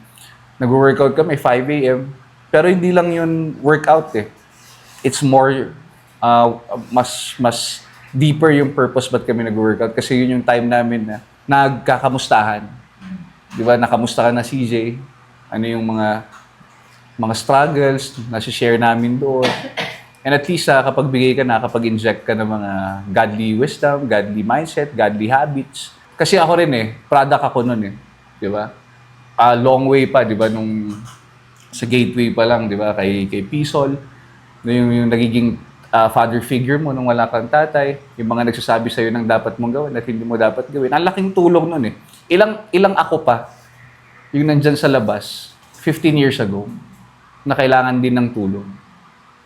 nag-workout kami 5 a.m. Pero hindi lang yun workout eh. It's more, mas deeper yung purpose ba't kami nag-workout. Kasi yun yung time namin na nagkakamustahan. Di ba, nakamusta ka na CJ? Ano yung mga struggles na share namin doon. And at least kapag bigay ka na, kapag inject ka ng mga godly wisdom, godly mindset, godly habits. Kasi ako rin product ako nun Di ba? Long way pa, di ba, nung sa gateway pa lang, di ba, kay Pisol, yung nagiging father figure mo nung wala kang tatay, yung mga nagsasabi sa'yo ng dapat mong gawin at hindi mo dapat gawin. Ang laking tulong nun Ilang ako pa, yung nandyan sa labas, 15 years ago, na kailangan din ng tulong.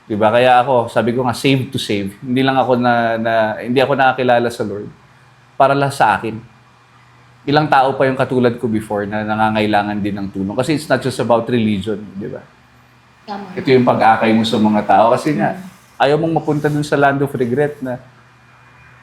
Diba? Kaya ako, sabi ko nga, save to save. Hindi lang ako hindi ako nakakilala sa Lord para lang sa akin. Ilang tao pa yung katulad ko before na nangangailangan din ng tulong. Kasi it's not just about religion, di ba? Ito yung pag-akay mo sa mga tao. Kasi nga, ayaw mong mapunta dun sa land of regret na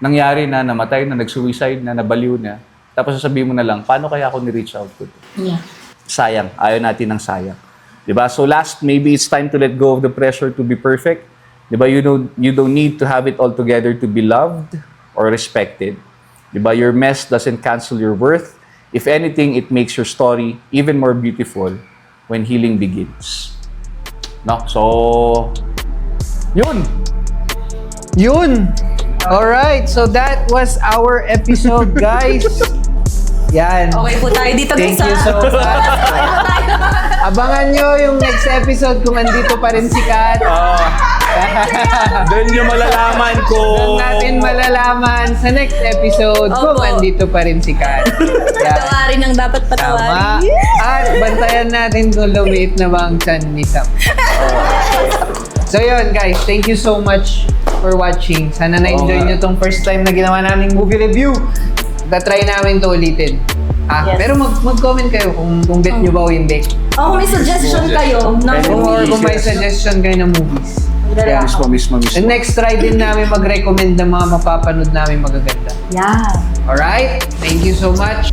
nangyari na, namatay na, nag-suicide na, nabaliw na. Tapos sasabihin mo na lang, paano kaya ako ni-reach out ko? Yeah. Sayang. Ayaw natin ng sayang. Diba? So last, maybe it's time to let go of the pressure to be perfect. Diba? You don't need to have it all together to be loved or respected. Diba? Your mess doesn't cancel your worth. If anything, it makes your story even more beautiful when healing begins. No? So, yun! Alright, so that was our episode, guys. Yan. Okay po tayo dito Thank guys. you so much. Abangan nyo yung next episode kung andito pa rin si Kat. Doon nyo malalaman Doon natin malalaman sa next episode kung Opo. andito pa rin si Kat. Yan. Patawarin ang dapat Tama. patawarin. At bantayan natin kung lumiit na ba ang chan ni Sam. So yun guys, thank you so much for watching. Sana na-enjoy nyo tong first time na ginawa naming movie review. Try namin to ulitin. Yes. Pero mag-comment kayo kung bet nyo ba o hindi. Kung may suggestion kayo ng Or movie. kung may suggestion kayo ng movies. Yeah. Mismo. And next try din namin mag-recommend ng mga mapapanood namin magaganda. Yeah. Alright? Thank you so much.